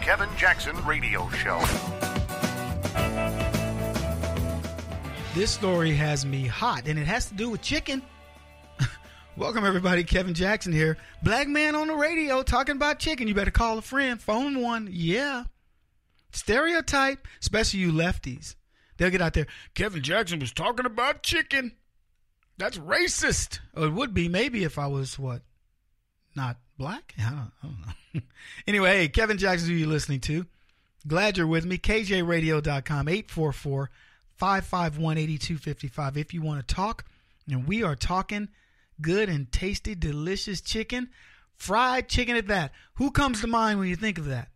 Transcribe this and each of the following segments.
Kevin Jackson Radio Show. This story has me hot, and it has to do with chicken. Welcome, everybody. Kevin Jackson here. Black man on the radio talking about chicken. You better call a friend. Phone one. Yeah. Stereotype, especially you lefties. They'll get out there. Kevin Jackson was talking about chicken. That's racist. Or it would be maybe if I was, what, not black? I don't know. Anyway, hey, Kevin Jackson, who you listening to? Glad you're with me. KJRadio.com, 844-551-8255. If you want to talk, and we are talking good and tasty, delicious chicken, fried chicken at that. Who comes to mind when you think of that?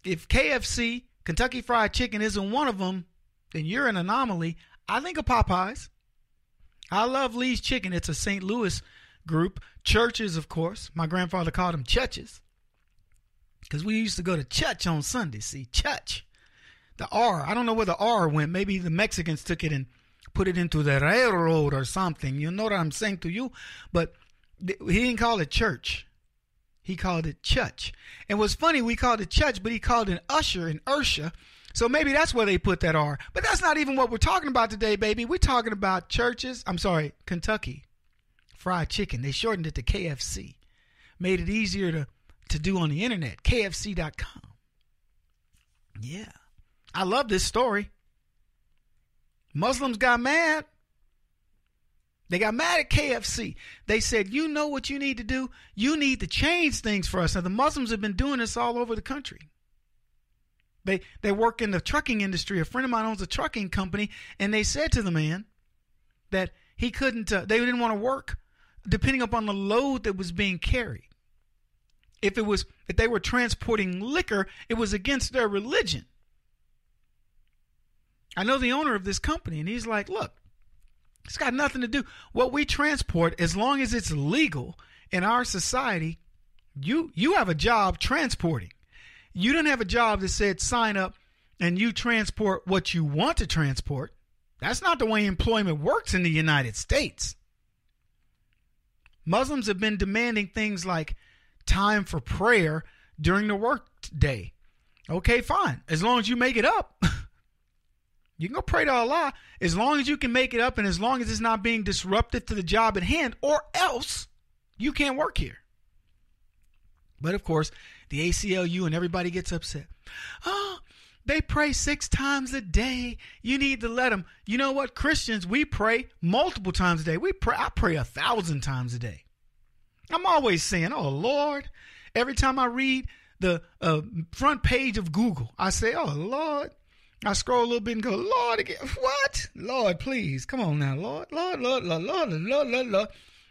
If KFC, Kentucky Fried Chicken, isn't one of them, then you're an anomaly. I think of Popeyes. I love Lee's Chicken. It's a St. Louis group. Churches, of course. My grandfather called them churches because we used to go to church on Sunday. See, church. The R. I don't know where the R went. Maybe the Mexicans took it and put it into the railroad or something. You know what I'm saying to you? But he didn't call it church. He called it church. And what's funny, we called it church, but he called it usher and ursha. So maybe that's where they put that R. But that's not even what we're talking about today, baby. We're talking about Kentucky Fried Chicken. They shortened it to KFC. Made it easier to do on the internet. KFC.com. Yeah. I love this story. Muslims got mad. They got mad at KFC. They said, you know what you need to do? You need to change things for us. Now, the Muslims have been doing this all over the country. They work in the trucking industry. A friend of mine owns a trucking company, and they said to the man that he couldn't, they didn't want to work depending upon the load that was being carried. If they were transporting liquor, it was against their religion. I know the owner of this company, and he's like, look, it's got nothing to do. What we transport, as long as it's legal in our society, you have a job transporting. You don't have a job that said sign up and you transport what you want to transport. That's not the way employment works in the United States. Muslims have been demanding things like time for prayer during the work day. Okay, fine. As long as you make it up. You can go pray to Allah as long as you can make it up and as long as it's not being disruptive to the job at hand, or else you can't work here. But of course, the ACLU and everybody gets upset. Oh, they pray 6 times a day. You need to let them. You know what? Christians, we pray multiple times a day. I pray 1,000 times a day. I'm always saying, oh, Lord. Every time I read the front page of Google, I say, oh, Lord. I scroll a little bit and go, Lord, again. What? Lord, please. Come on now, Lord. Lord, Lord, Lord, Lord, Lord, Lord, Lord.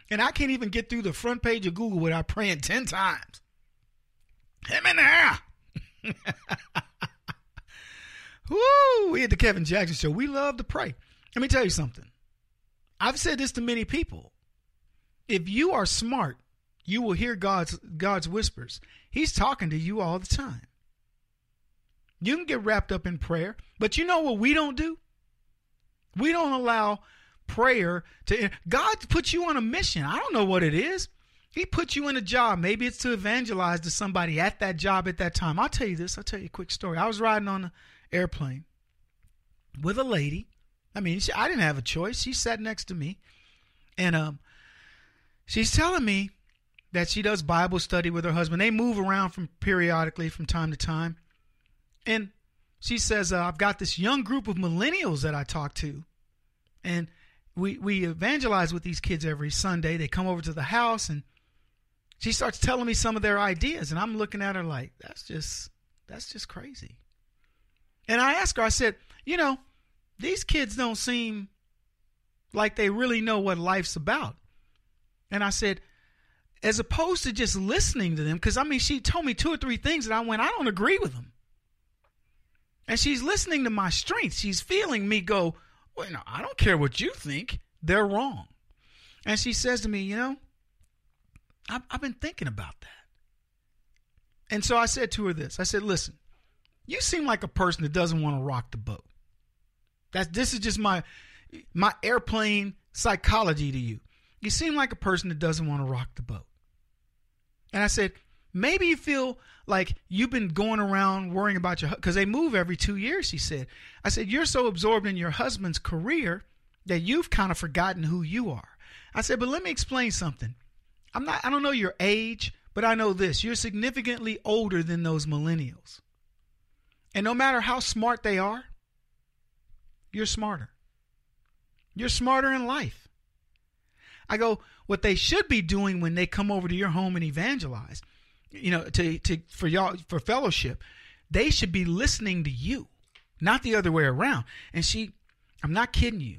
And I can't even get through the front page of Google without praying 10 times. Him in there. Woo! We at the Kevin Jackson Show. We love to pray. Let me tell you something. I've said this to many people. If you are smart, you will hear God's whispers. He's talking to you all the time. You can get wrapped up in prayer, but you know what we don't do? We don't allow prayer to... God puts you on a mission. I don't know what it is. He put you in a job. Maybe it's to evangelize to somebody at that job at that time. I'll tell you this. I'll tell you a quick story. I was riding on an airplane with a lady. I mean, I didn't have a choice. She sat next to me. And she's telling me that she does Bible study with her husband. They move around periodically from time to time. And she says, I've got this young group of millennials that I talk to. And we evangelize with these kids every Sunday. They come over to the house and she starts telling me some of their ideas. And I'm looking at her like, that's just crazy. And I asked her, I said, you know, these kids don't seem like they really know what life's about. And I said, as opposed to just listening to them, because I mean, she told me 2 or 3 things and I don't agree with them. And she's listening to my strengths. She's feeling me go, well, no, I don't care what you think. They're wrong. And she says to me, you know, I've been thinking about that. And so I said to her this. I said, listen, you seem like a person that doesn't want to rock the boat. This is just my airplane psychology to you. You seem like a person that doesn't want to rock the boat. And I said, Maybe you feel like you've been going around worrying about because they move every 2 years, she said. I said, you're so absorbed in your husband's career that you've kind of forgotten who you are. I said, but let me explain something. I don't know your age, but I know this. You're significantly older than those millennials. And no matter how smart they are, you're smarter. You're smarter in life. I go, what they should be doing when they come over to your home and evangelize, for fellowship, they should be listening to you, not the other way around. And I'm not kidding you.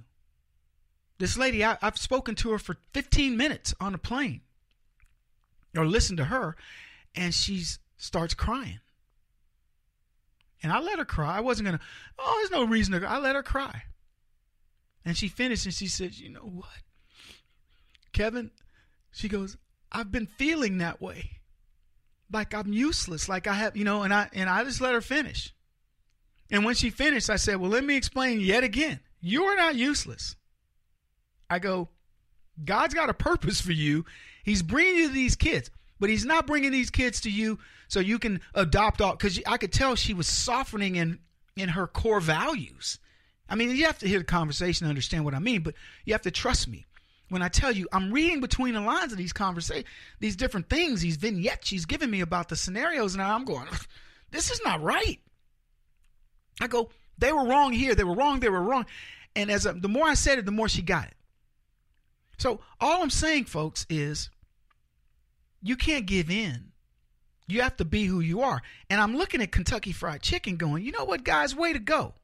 This lady, I've spoken to her for 15 minutes on a plane, or listened to her, and she starts crying. And I let her cry. I wasn't going to, there's no reason to cry. I let her cry. And she finished and she said, you know what, Kevin, she goes, I've been feeling that way. Like I'm useless. Like I have, and I just let her finish. And when she finished, I said, well, let me explain yet again. You are not useless. I go, God's got a purpose for you. He's bringing you these kids, but he's not bringing these kids to you so you can adopt all, because I could tell she was softening in her core values. I mean, you have to hear the conversation to understand what I mean, but you have to trust me. When I tell you, I'm reading between the lines of these conversations, these different things, these vignettes she's giving me about the scenarios, and I'm going, this is not right. I go, they were wrong here. They were wrong. And the more I said it, the more she got it. So all I'm saying, folks, is you can't give in. You have to be who you are. And I'm looking at Kentucky Fried Chicken going, you know what, guys, way to go.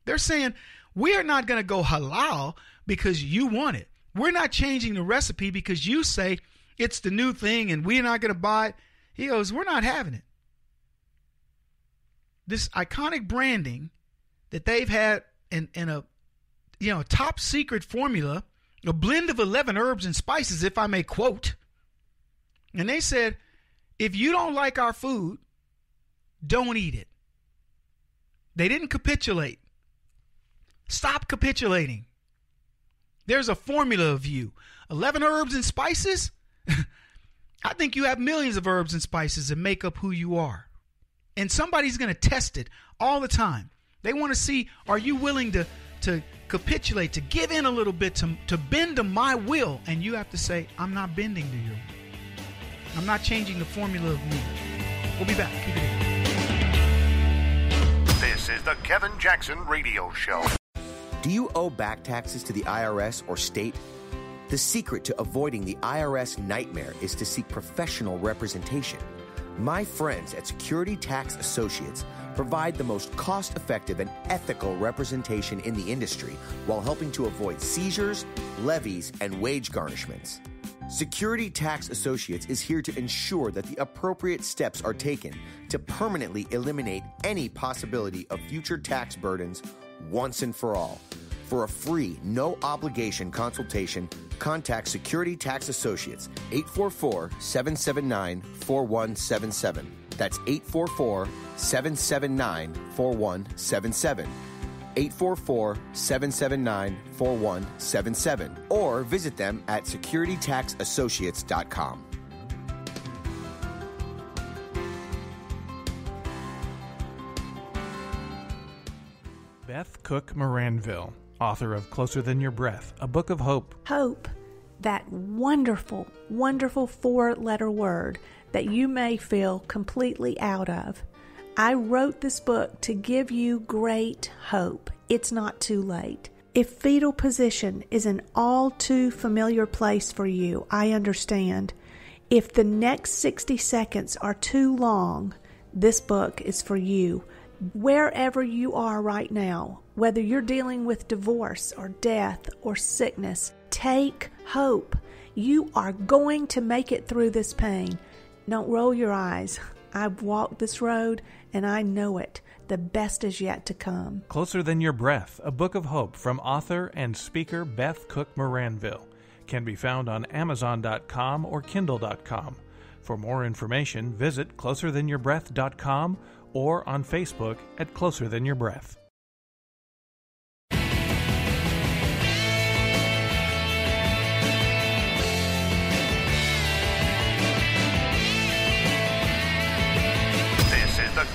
They're saying, we are not going to go halal because you want it. We're not changing the recipe because you say it's the new thing and we're not going to buy it. He goes, we're not having it. This iconic branding that they've had in a top secret formula, a blend of 11 herbs and spices, if I may quote. And they said, if you don't like our food, don't eat it. They didn't capitulate. Stop capitulating. There's a formula of you. 11 herbs and spices? I think you have millions of herbs and spices that make up who you are. And somebody's going to test it all the time. They want to see, are you willing to capitulate, to give in a little bit, to bend to my will? And you have to say, I'm not bending to your will. I'm not changing the formula of me. We'll be back. Keep it in. This is the Kevin Jackson Radio Show. Do you owe back taxes to the IRS or state? The secret to avoiding the IRS nightmare is to seek professional representation. My friends at Security Tax Associates provide the most cost-effective and ethical representation in the industry while helping to avoid seizures, levies, and wage garnishments. Security Tax Associates is here to ensure that the appropriate steps are taken to permanently eliminate any possibility of future tax burdens once and for all. For a free, no-obligation consultation, contact Security Tax Associates, 844-779-4177. That's 844-779-4177. 844-779-4177. Or visit them at securitytaxassociates.com. Beth Cook Moranville, author of Closer Than Your Breath, a book of hope. Hope, that wonderful, wonderful 4-letter word that you may feel completely out of. I wrote this book to give you great hope. It's not too late. If fetal position is an all too familiar place for you, I understand. If the next 60 seconds are too long, this book is for you. Wherever you are right now, whether you're dealing with divorce or death or sickness, take hope. You are going to make it through this pain. Don't roll your eyes. I've walked this road and I know it. The best is yet to come. Closer Than Your Breath, a book of hope from author and speaker Beth Cook Moranville, can be found on Amazon.com or Kindle.com. For more information, visit closerthanyourBreath.com or on Facebook at Closer Than Your Breath.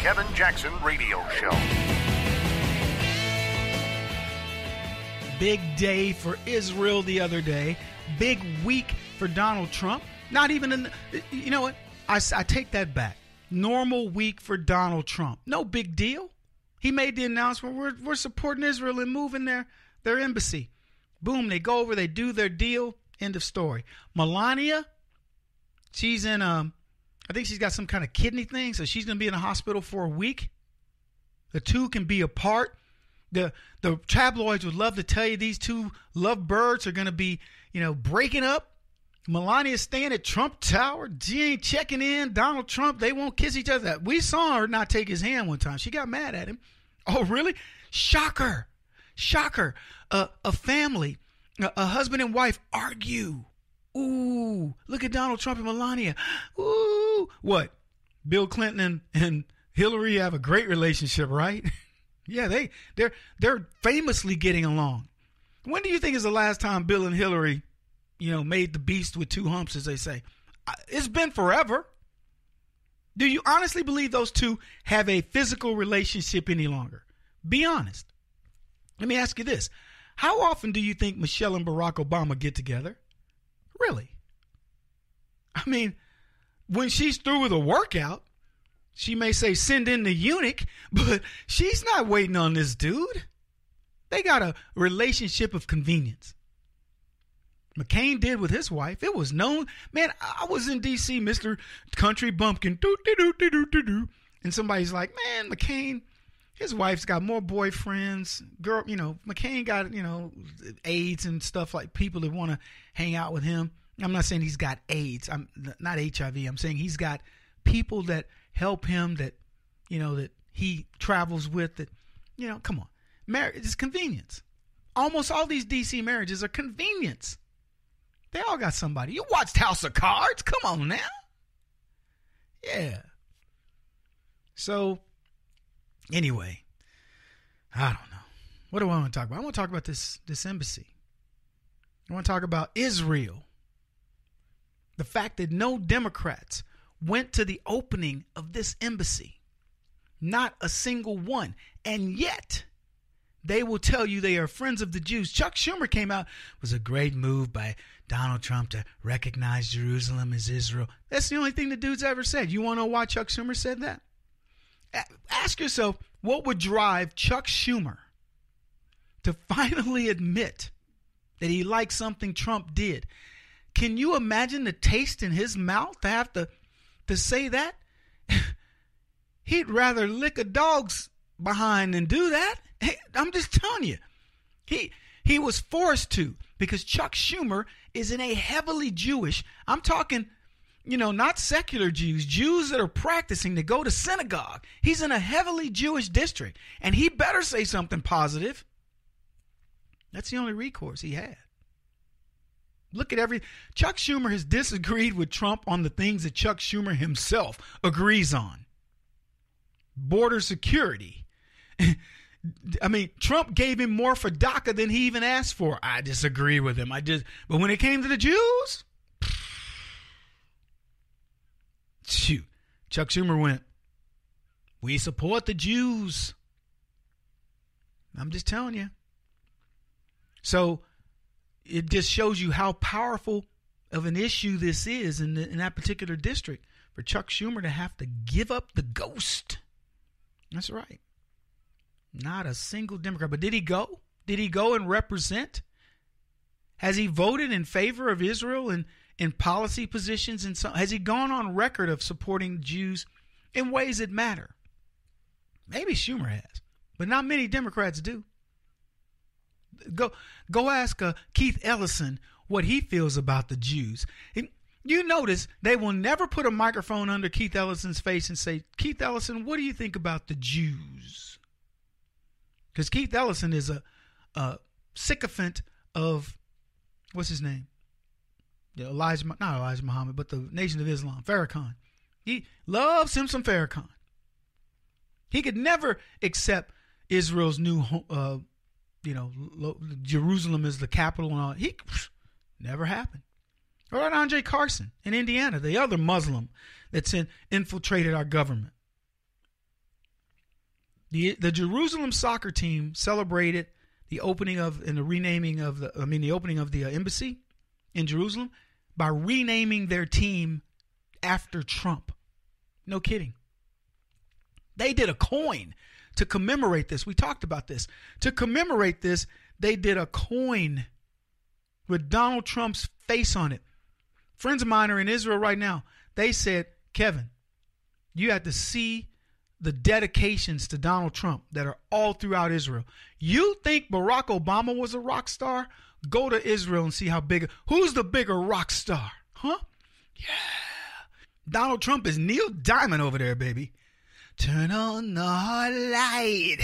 Kevin Jackson Radio Show. Big day for Israel the other day. Big week for Donald Trump. Not even you know what? I take that back. Normal week for Donald Trump. No big deal. He made the announcement, we're supporting Israel and moving their embassy. Boom, they go over, they do their deal. End of story. Melania, she's in, I think she's got some kind of kidney thing, so she's going to be in the hospital for a week. The two can be apart. The tabloids would love to tell you these two lovebirds are going to be, breaking up. Melania's staying at Trump Tower. She ain't checking in. Donald Trump, they won't kiss each other. We saw her not take his hand one time. She got mad at him. Oh, really? Shocker. Shocker. A family, a husband and wife argue. Ooh, look at Donald Trump and Melania. Ooh, what? Bill Clinton and Hillary have a great relationship, right? Yeah, they're famously getting along. When do you think is the last time Bill and Hillary, made the beast with two humps, as they say? It's been forever. Do you honestly believe those two have a physical relationship any longer? Be honest. Let me ask you this. How often do you think Michelle and Barack Obama get together? Really? I mean, when she's through with a workout, she may say, send in the eunuch, but she's not waiting on this dude. They got a relationship of convenience. McCain did with his wife. It was known. Man, I was in D.C., Mr. Country Bumpkin, and somebody's like, man, McCain, his wife's got more boyfriends. Girl, McCain got, AIDS and stuff, like people that want to hang out with him. I'm not saying he's got AIDS. I'm not HIV. I'm saying he's got people that help him, that, that he travels with, that, come on. Marriage is convenience. Almost all these D.C. marriages are convenience. They all got somebody. You watched House of Cards? Come on now. Yeah. So, anyway, I don't know. What do I want to talk about? I want to talk about this embassy. I want to talk about Israel. The fact that no Democrats went to the opening of this embassy. Not a single one. And yet, they will tell you they are friends of the Jews. Chuck Schumer came out. It was a great move by Donald Trump to recognize Jerusalem as Israel. That's the only thing the dude's ever said. You want to know why Chuck Schumer said that? Ask yourself, what would drive Chuck Schumer to finally admit that he liked something Trump did? Can you imagine the taste in his mouth to have to say that? He'd rather lick a dog's behind than do that. Hey, I'm just telling you. He was forced to, because Chuck Schumer is in a heavily Jewish, I'm talking, not secular Jews, Jews that are practicing, to go to synagogue. He's in a heavily Jewish district, and he better say something positive. That's the only recourse he had. Look at Chuck Schumer has disagreed with Trump on the things that Chuck Schumer himself agrees on. Border security. I mean, Trump gave him more for DACA than he even asked for. I disagree with him. But when it came to the Jews, shoot, Chuck Schumer went, we support the Jews. I'm just telling you. So it just shows you how powerful of an issue this is in that particular district, for Chuck Schumer to have to give up the ghost. That's right. Not a single Democrat. But did he go? Did he go and represent? Has he voted in favor of Israel in policy positions? Has he gone on record of supporting Jews in ways that matter? Maybe Schumer has, but not many Democrats do. Go ask Keith Ellison what he feels about the Jews. You notice they will never put a microphone under Keith Ellison's face and say, Keith Ellison, what do you think about the Jews? Because Keith Ellison is a sycophant of, what's his name? Not Elijah Muhammad, but the Nation of Islam, Farrakhan. He loves him some Farrakhan. He could never accept Israel's new, Jerusalem is the capital and all. Never happened. Or about Andre Carson in Indiana, the other Muslim that's infiltrated our government. The Jerusalem soccer team celebrated the opening of and the renaming of the opening of the embassy in Jerusalem by renaming their team after Trump. No kidding. They did a coin to commemorate this. We talked about this. To commemorate this, they did a coin with Donald Trump's face on it. Friends of mine are in Israel right now. They said, Kevin, you have to see the dedications to Donald Trump that are all throughout Israel. You think Barack Obama was a rock star? Go to Israel and see how big. Who's the bigger rock star? Huh? Yeah. Donald Trump is Neil Diamond over there, baby. Turn on the hot light.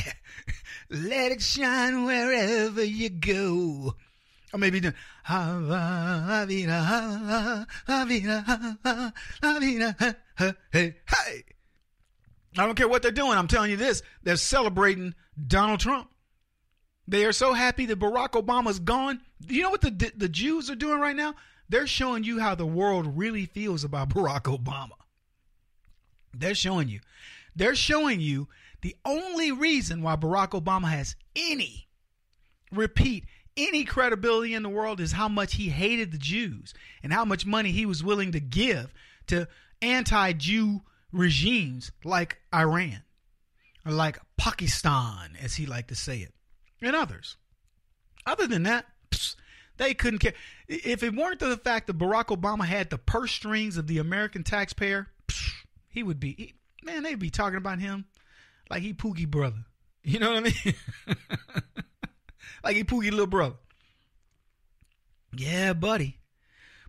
Let it shine wherever you go. Or maybe doing hey. I don't care what they're doing. I'm telling you this. They're celebrating Donald Trump. They are so happy that Barack Obama's gone. You know what the Jews are doing right now? They're showing you how the world really feels about Barack Obama. They're showing you. They're showing you the only reason why Barack Obama has any credibility in the world is how much he hated the Jews and how much money he was willing to give to anti-Jew regimes like Iran or like Pakistan, as he liked to say it, and others. Other than that, they couldn't care. If it weren't for the fact that Barack Obama had the purse strings of the American taxpayer, he would be, they'd be talking about him like he Pookie brother. You know what I mean? Like he Pookie little brother. Yeah, buddy.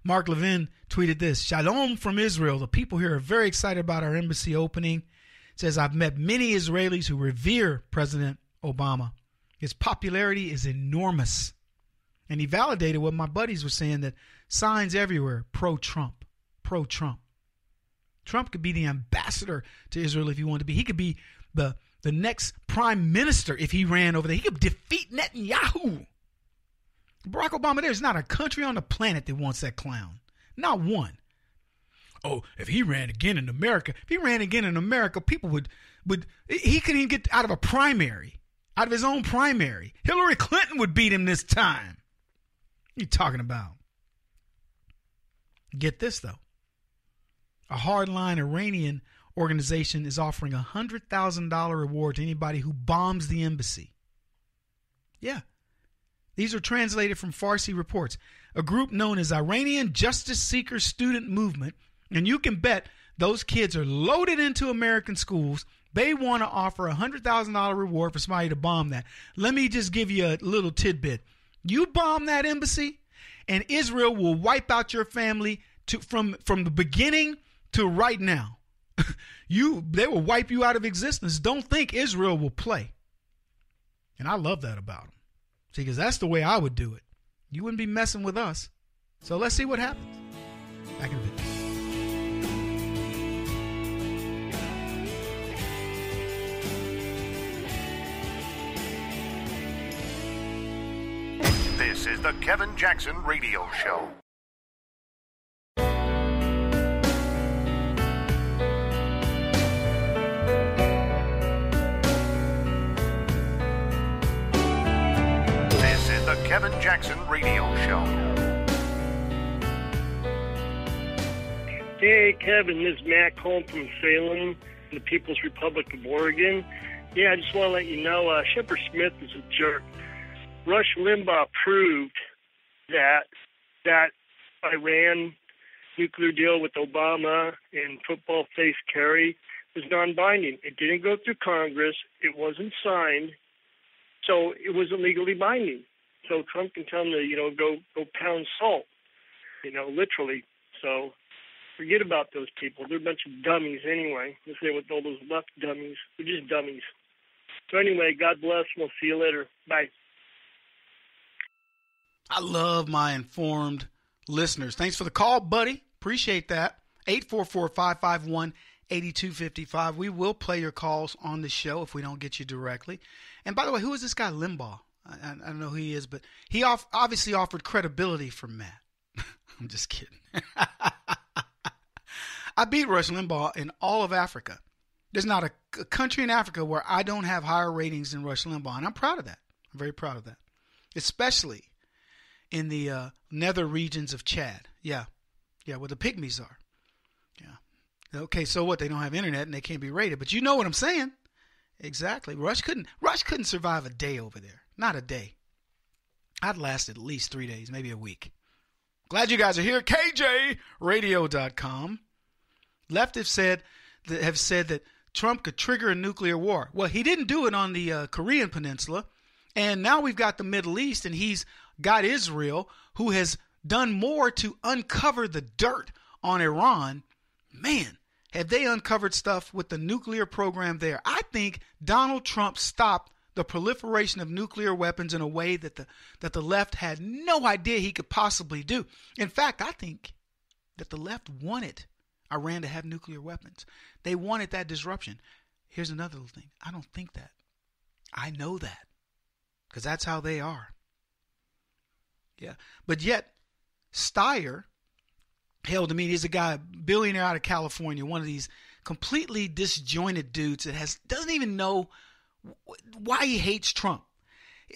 Mark Levin tweeted this. Shalom from Israel. The people here are very excited about our embassy opening. It says, I've met many Israelis who revere President Obama. His popularity is enormous. And he validated what my buddies were saying, that signs everywhere, pro-Trump, pro-Trump. Trump could be the ambassador to Israel if he wanted to be. He could be the next prime minister if he ran over there. He could defeat Netanyahu. Barack Obama, there's not a country on the planet that wants that clown. Not one. Oh, if he ran again in America, people would he couldn't even get out of a primary, out of his own primary. Hillary Clinton would beat him this time. What are you talking about? Get this, though. A hardline Iranian organization is offering a $100,000 reward to anybody who bombs the embassy. Yeah. These are translated from Farsi reports. A group known as Iranian Justice Seeker Student Movement, and you can bet those kids are loaded into American schools. They want to offer a $100,000 reward for somebody to bomb that. Let me just give you a little tidbit. You bomb that embassy, and Israel will wipe out your family from the beginning to right now. They will wipe you out of existence. Don't think Israel will play. And I love that about them. See, because that's the way I would do it. You wouldn't be messing with us. So let's see what happens. Back in a bit. This is the Kevin Jackson Radio Show. The Kevin Jackson Radio Show. Hey, Kevin, this is Matt Cohn from Salem, the People's Republic of Oregon. Yeah, I just want to let you know, Shepard Smith is a jerk. Rush Limbaugh proved that Iran nuclear deal with Obama and football face Kerry was non-binding. It didn't go through Congress. It wasn't signed. So it wasn't legally binding. So Trump can tell them to, go pound salt, literally. So forget about those people. They're a bunch of dummies anyway. Let's say with all those left dummies. They're just dummies. So anyway, God bless. We'll see you later. Bye. I love my informed listeners. Thanks for the call, buddy. Appreciate that. 844-551-8255. We will play your calls on the show if we don't get you directly. And by the way, who is this guy Limbaugh? I don't know who he is, but he obviously offered credibility for Matt. I'm just kidding. I beat Rush Limbaugh in all of Africa. There's not a country in Africa where I don't have higher ratings than Rush Limbaugh, and I'm proud of that. I'm very proud of that, especially in the nether regions of Chad. Yeah, where the pygmies are. Yeah. Okay, so what? They don't have internet and they can't be rated, but you know what I'm saying. Exactly. Rush couldn't survive a day over there. Not a day. I'd last at least 3 days, maybe a week. Glad you guys are here. KJRadio.com. Leftists have said that Trump could trigger a nuclear war. Well, he didn't do it on the Korean Peninsula. And now we've got the Middle East, and he's got Israel, who has done more to uncover the dirt on Iran. Man, have they uncovered stuff with the nuclear program there. I think Donald Trump stopped the proliferation of nuclear weapons in a way that the left had no idea he could possibly do. In fact, I think that the left wanted Iran to have nuclear weapons. They wanted that disruption. Here's another little thing. I don't think that. I know that. Because that's how they are. Yeah. But yet, Steyer held a meeting. He's a guy, billionaire out of California, one of these completely disjointed dudes that doesn't even know why he hates Trump.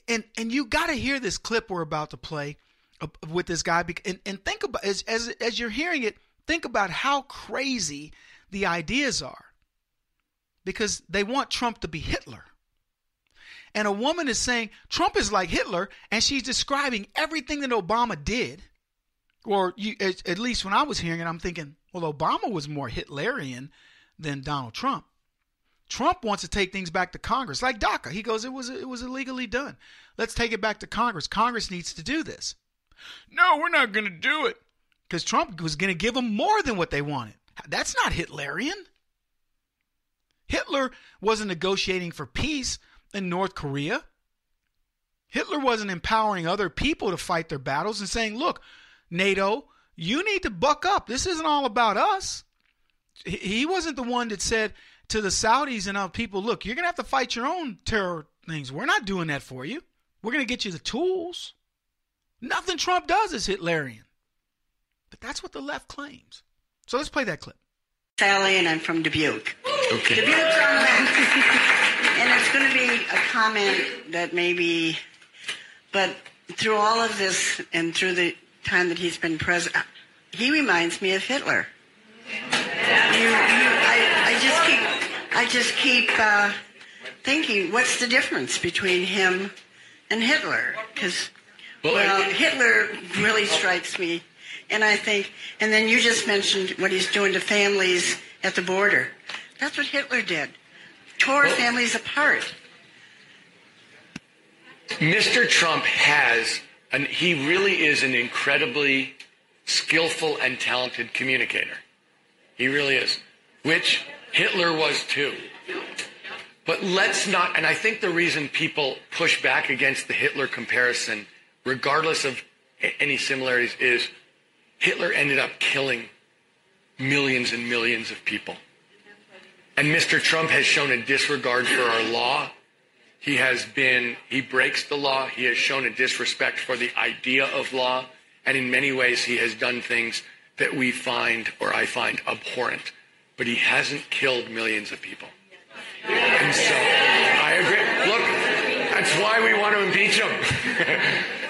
And you got to hear this clip we're about to play with this guy. And think about, as you're hearing it, think about how crazy the ideas are. Because they want Trump to be Hitler. And a woman is saying Trump is like Hitler, and she's describing everything that Obama did. Or at least when I was hearing it, I'm thinking, well, Obama was more Hitlerian than Donald Trump. Trump wants to take things back to Congress, like DACA. He goes, it was illegally done. Let's take it back to Congress. Congress needs to do this. No, we're not going to do it. Because Trump was going to give them more than what they wanted. That's not Hitlerian. Hitler wasn't negotiating for peace in North Korea. Hitler wasn't empowering other people to fight their battles and saying, look, NATO, you need to buck up. This isn't all about us. He wasn't the one that said to the Saudis and other people, look, you're going to have to fight your own terror things. We're not doing that for you. We're going to get you the tools. Nothing Trump does is Hitlerian. But that's what the left claims. So let's play that clip. Sally, and I'm from Dubuque. Okay. Dubuque's on that. And it's going to be a comment that maybe, but through all of this and through the time that he's been president, he reminds me of Hitler. I just keep thinking, what's the difference between him and Hitler? Because, Hitler really strikes me. And I think, and then you just mentioned what he's doing to families at the border. That's what Hitler did. Tore families apart. Mr. Trump he really is an incredibly skillful and talented communicator. He really is. Which Hitler was too. But let's not, and I think the reason people push back against the Hitler comparison, regardless of any similarities, is Hitler ended up killing millions and millions of people. And Mr. Trump has shown a disregard for our law. He breaks the law. He has shown a disrespect for the idea of law. And in many ways, he has done things that I find abhorrent. But he hasn't killed millions of people. And so, I agree. Look, that's why we want to impeach him.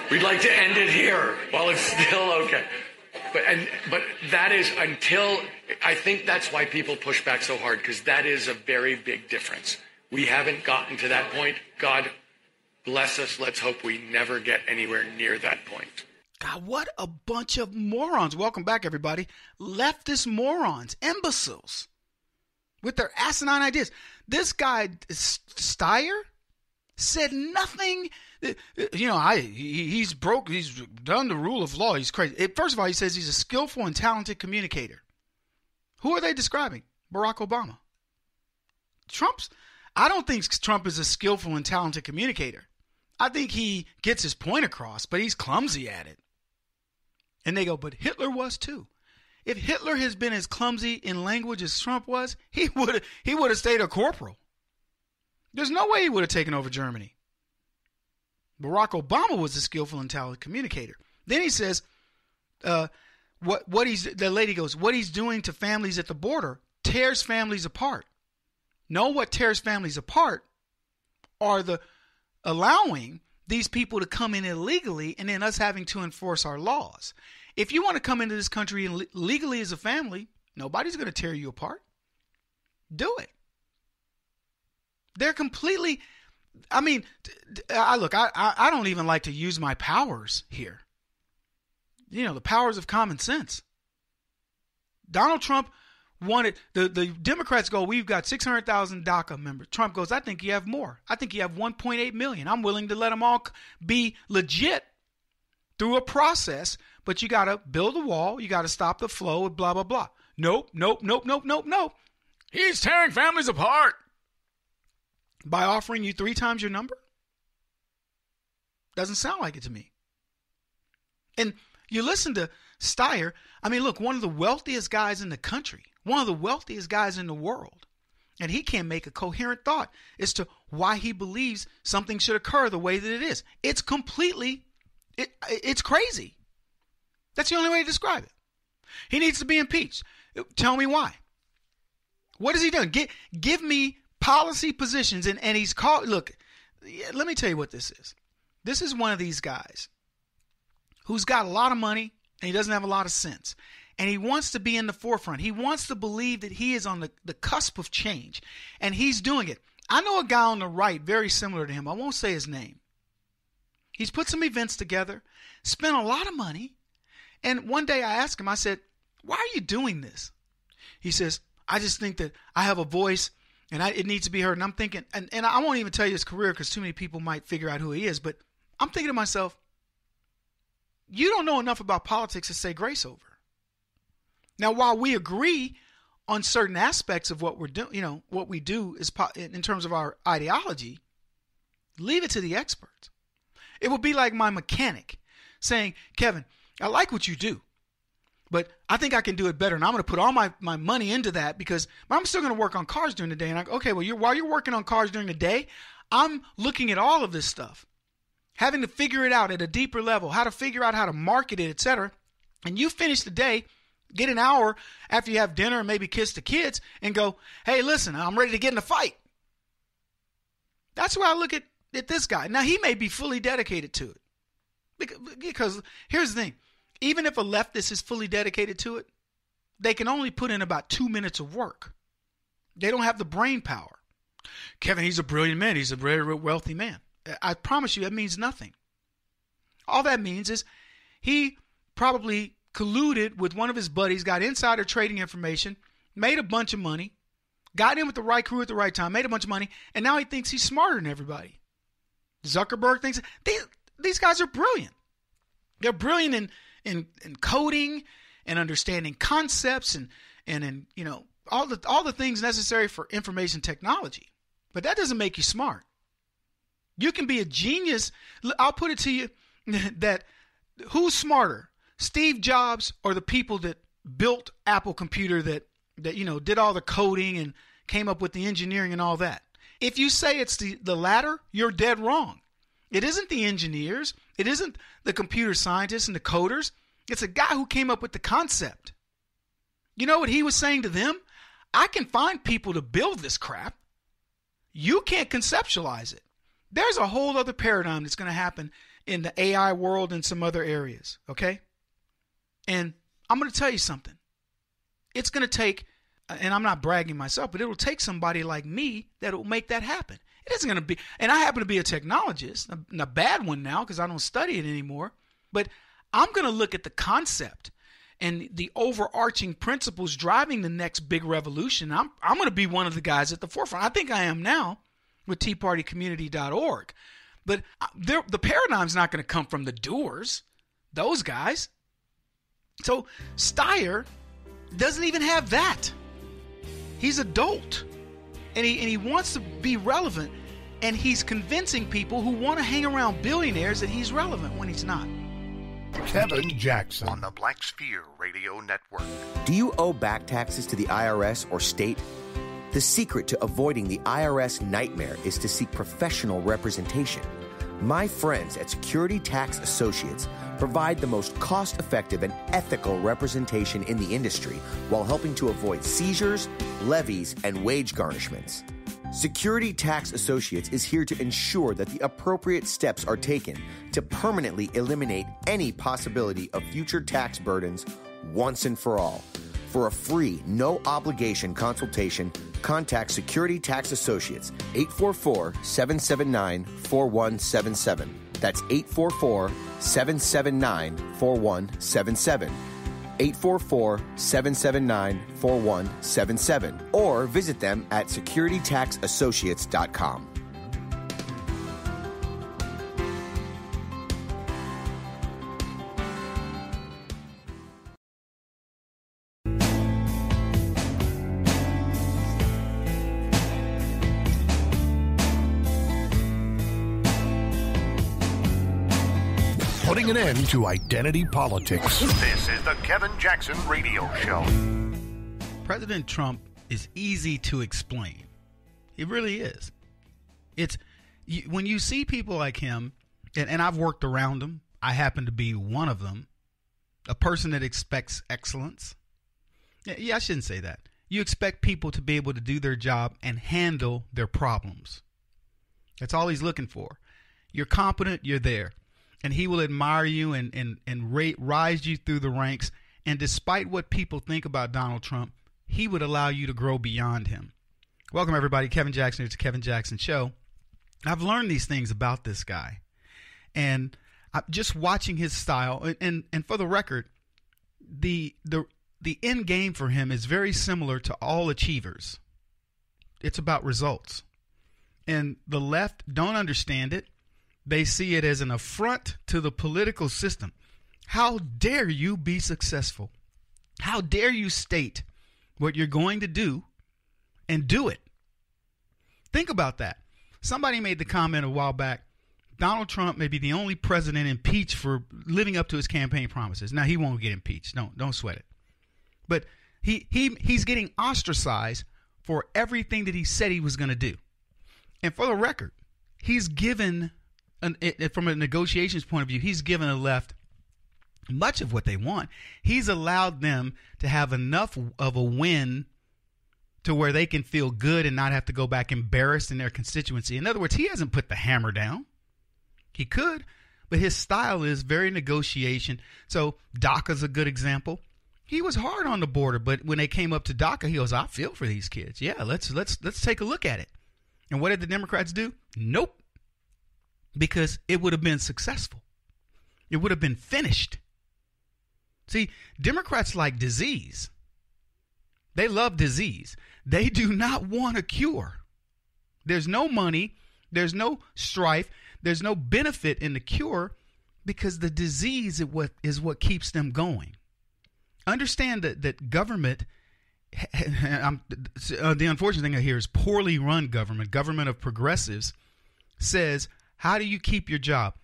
We'd like to end it here while it's still okay. But that is I think that's why people push back so hard, because that is a very big difference. We haven't gotten to that point. God bless us. Let's hope we never get anywhere near that point. God, what a bunch of morons. Welcome back, everybody. Leftist morons, imbeciles, with their asinine ideas. This guy, Steyer, said nothing. He's broke. He's done the rule of law. He's crazy. First of all, he says he's a skillful and talented communicator. Who are they describing? Barack Obama. I don't think Trump is a skillful and talented communicator. I think he gets his point across, but he's clumsy at it. And they go, but Hitler was too. If Hitler has been as clumsy in language as Trump was, he would have stayed a corporal. There's no way he would have taken over Germany. Barack Obama was a skillful and talented communicator. Then he says, the lady goes, what he's doing to families at the border tears families apart. No, what tears families apart are the allowing these people to come in illegally and then us having to enforce our laws. If you want to come into this country legally as a family, nobody's going to tear you apart. Do it. They're completely, I mean, I don't even like to use my powers here. You know, the powers of common sense. Donald Trump wanted, the Democrats go, we've got 600,000 DACA members. Trump goes, I think you have more. I think you have 1.8 million. I'm willing to let them all be legit through a process, but you got to build a wall. You got to stop the flow, blah, blah, blah. Nope. He's tearing families apart by offering you 3 times your number. Doesn't sound like it to me. And you listen to Steyer. I mean, look, one of the wealthiest guys in the country, one of the wealthiest guys in the world, and he can't make a coherent thought as to why he believes something should occur the way that it is. It's completely, it's crazy. That's the only way to describe it. He needs to be impeached. Tell me why. What has he done? Give me policy positions, and he's called. Look, let me tell you what this is. This is one of these guys who's got a lot of money and he doesn't have a lot of sense. And he wants to be in the forefront. He wants to believe that he is on the cusp of change. And he's doing it. I know a guy on the right very similar to him. I won't say his name. He's put some events together, spent a lot of money. And one day I asked him, I said, why are you doing this? He says, I just think that I have a voice and it needs to be heard. And I'm thinking, and I won't even tell you his career because too many people might figure out who he is. But I'm thinking to myself, you don't know enough about politics to say grace over. Now, while we agree on certain aspects of what we're doing, you know, what we do is in terms of our ideology, leave it to the experts. It would be like my mechanic saying, Kevin, I like what you do, but I think I can do it better. And I'm going to put all my money into that because I'm still going to work on cars during the day. And I go, okay, well, while you're working on cars during the day, I'm looking at all of this stuff, having to figure it out at a deeper level, how to figure out how to market it, etc. And you finish the day, get an hour after you have dinner and maybe kiss the kids and go, hey, listen, I'm ready to get in a fight. That's why I look at this guy. Now, he may be fully dedicated to it. Because here's the thing. Even if a leftist is fully dedicated to it, they can only put in about 2 minutes of work. They don't have the brain power. Kevin, he's a brilliant man. He's a very wealthy man. I promise you that means nothing. All that means is he probably colluded with one of his buddies, got insider trading information, made a bunch of money, got in with the right crew at the right time, made a bunch of money, and now he thinks he's smarter than everybody. Zuckerberg thinks these guys are brilliant. They're brilliant in coding and understanding concepts and in, you know, all the things necessary for information technology. But that doesn't make you smart. You can be a genius. I'll put it to you that who's smarter, Steve Jobs or the people that built Apple Computer that you know did all the coding and came up with the engineering and all that? If you say it's the latter, you're dead wrong. It isn't the engineers. It isn't the computer scientists and the coders. It's a guy who came up with the concept. You know what he was saying to them? I can find people to build this crap. You can't conceptualize it. There's a whole other paradigm that's going to happen in the AI world and some other areas, okay? And I'm going to tell you something. It's going to take, and I'm not bragging myself, but it will take somebody like me that will make that happen. It isn't going to be, and I happen to be a technologist, a bad one now because I don't study it anymore, but I'm going to look at the concept and the overarching principles driving the next big revolution. I'm going to be one of the guys at the forefront. I think I am now with TeaPartyCommunity.org. But the paradigm's not going to come from the doers, those guys. So Steyer doesn't even have that. He's a dolt. And he wants to be relevant. And he's convincing people who want to hang around billionaires that he's relevant when he's not. Kevin Jackson on the Black Sphere Radio Network. Do you owe back taxes to the IRS or state? The secret to avoiding the IRS nightmare is to seek professional representation. My friends at Security Tax Associates provide the most cost-effective and ethical representation in the industry while helping to avoid seizures, levies, and wage garnishments. Security Tax Associates is here to ensure that the appropriate steps are taken to permanently eliminate any possibility of future tax burdens once and for all. For a free, no-obligation consultation, contact Security Tax Associates, 844-779-4177. That's 844-779-4177. 844-779-4177. Or visit them at securitytaxassociates.com. Putting an end to identity politics. This is the Kevin Jackson Radio Show. President Trump is easy to explain. He really is. When you see people like him, and I've worked around them, I happen to be one of them, a person that expects excellence. Yeah, I shouldn't say that. You expect people to be able to do their job and handle their problems. That's all he's looking for. You're competent, you're there. And he will admire you and rise you through the ranks. And despite what people think about Donald Trump, he would allow you to grow beyond him. Welcome, everybody. Kevin Jackson. It's the Kevin Jackson Show. I've learned these things about this guy. And just watching his style, and for the record, the end game for him is very similar to all achievers. It's about results. And the left don't understand it. They see it as an affront to the political system. How dare you be successful? How dare you state what you're going to do and do it? Think about that. Somebody made the comment a while back, Donald Trump may be the only president impeached for living up to his campaign promises. Now, he won't get impeached. Don't sweat it. But he's getting ostracized for everything that he said he was going to do. And for the record, he's given... from a negotiations point of view, he's given the left much of what they want. He's allowed them to have enough of a win to where they can feel good and not have to go back embarrassed in their constituency. In other words, he hasn't put the hammer down. He could, but his style is very negotiation. So DACA's a good example. He was hard on the border, but when they came up to DACA, he goes, I feel for these kids. Yeah, let's take a look at it. And what did the Democrats do? Nope. Because it would have been successful. It would have been finished. See, Democrats like disease. They love disease. They do not want a cure. There's no money. There's no strife. There's no benefit in the cure because the disease is what keeps them going. Understand that government, the unfortunate thing I hear is poorly run government of progressives says, how do you keep your job?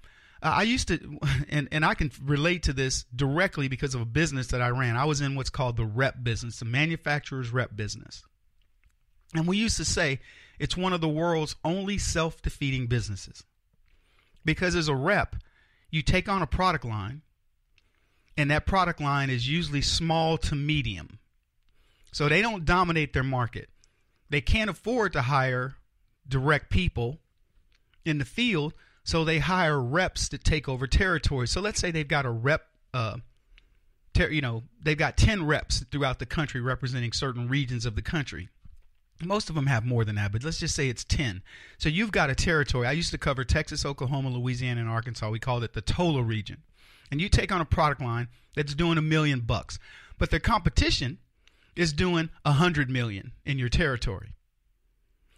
I used to, and I can relate to this directly because of a business that I ran. I was in what's called the rep business, the manufacturer's rep business. And we used to say it's one of the world's only self-defeating businesses. Because as a rep, you take on a product line, and that product line is usually small to medium. So they don't dominate their market. They can't afford to hire direct people in the field, so they hire reps to take over territory. So let's say they've got a rep, they've got 10 reps throughout the country representing certain regions of the country. Most of them have more than that, but let's just say it's 10. So you've got a territory. I used to cover Texas, Oklahoma, Louisiana, and Arkansas. We called it the TOLA region. And you take on a product line that's doing $1 million, but their competition is doing $100 million in your territory.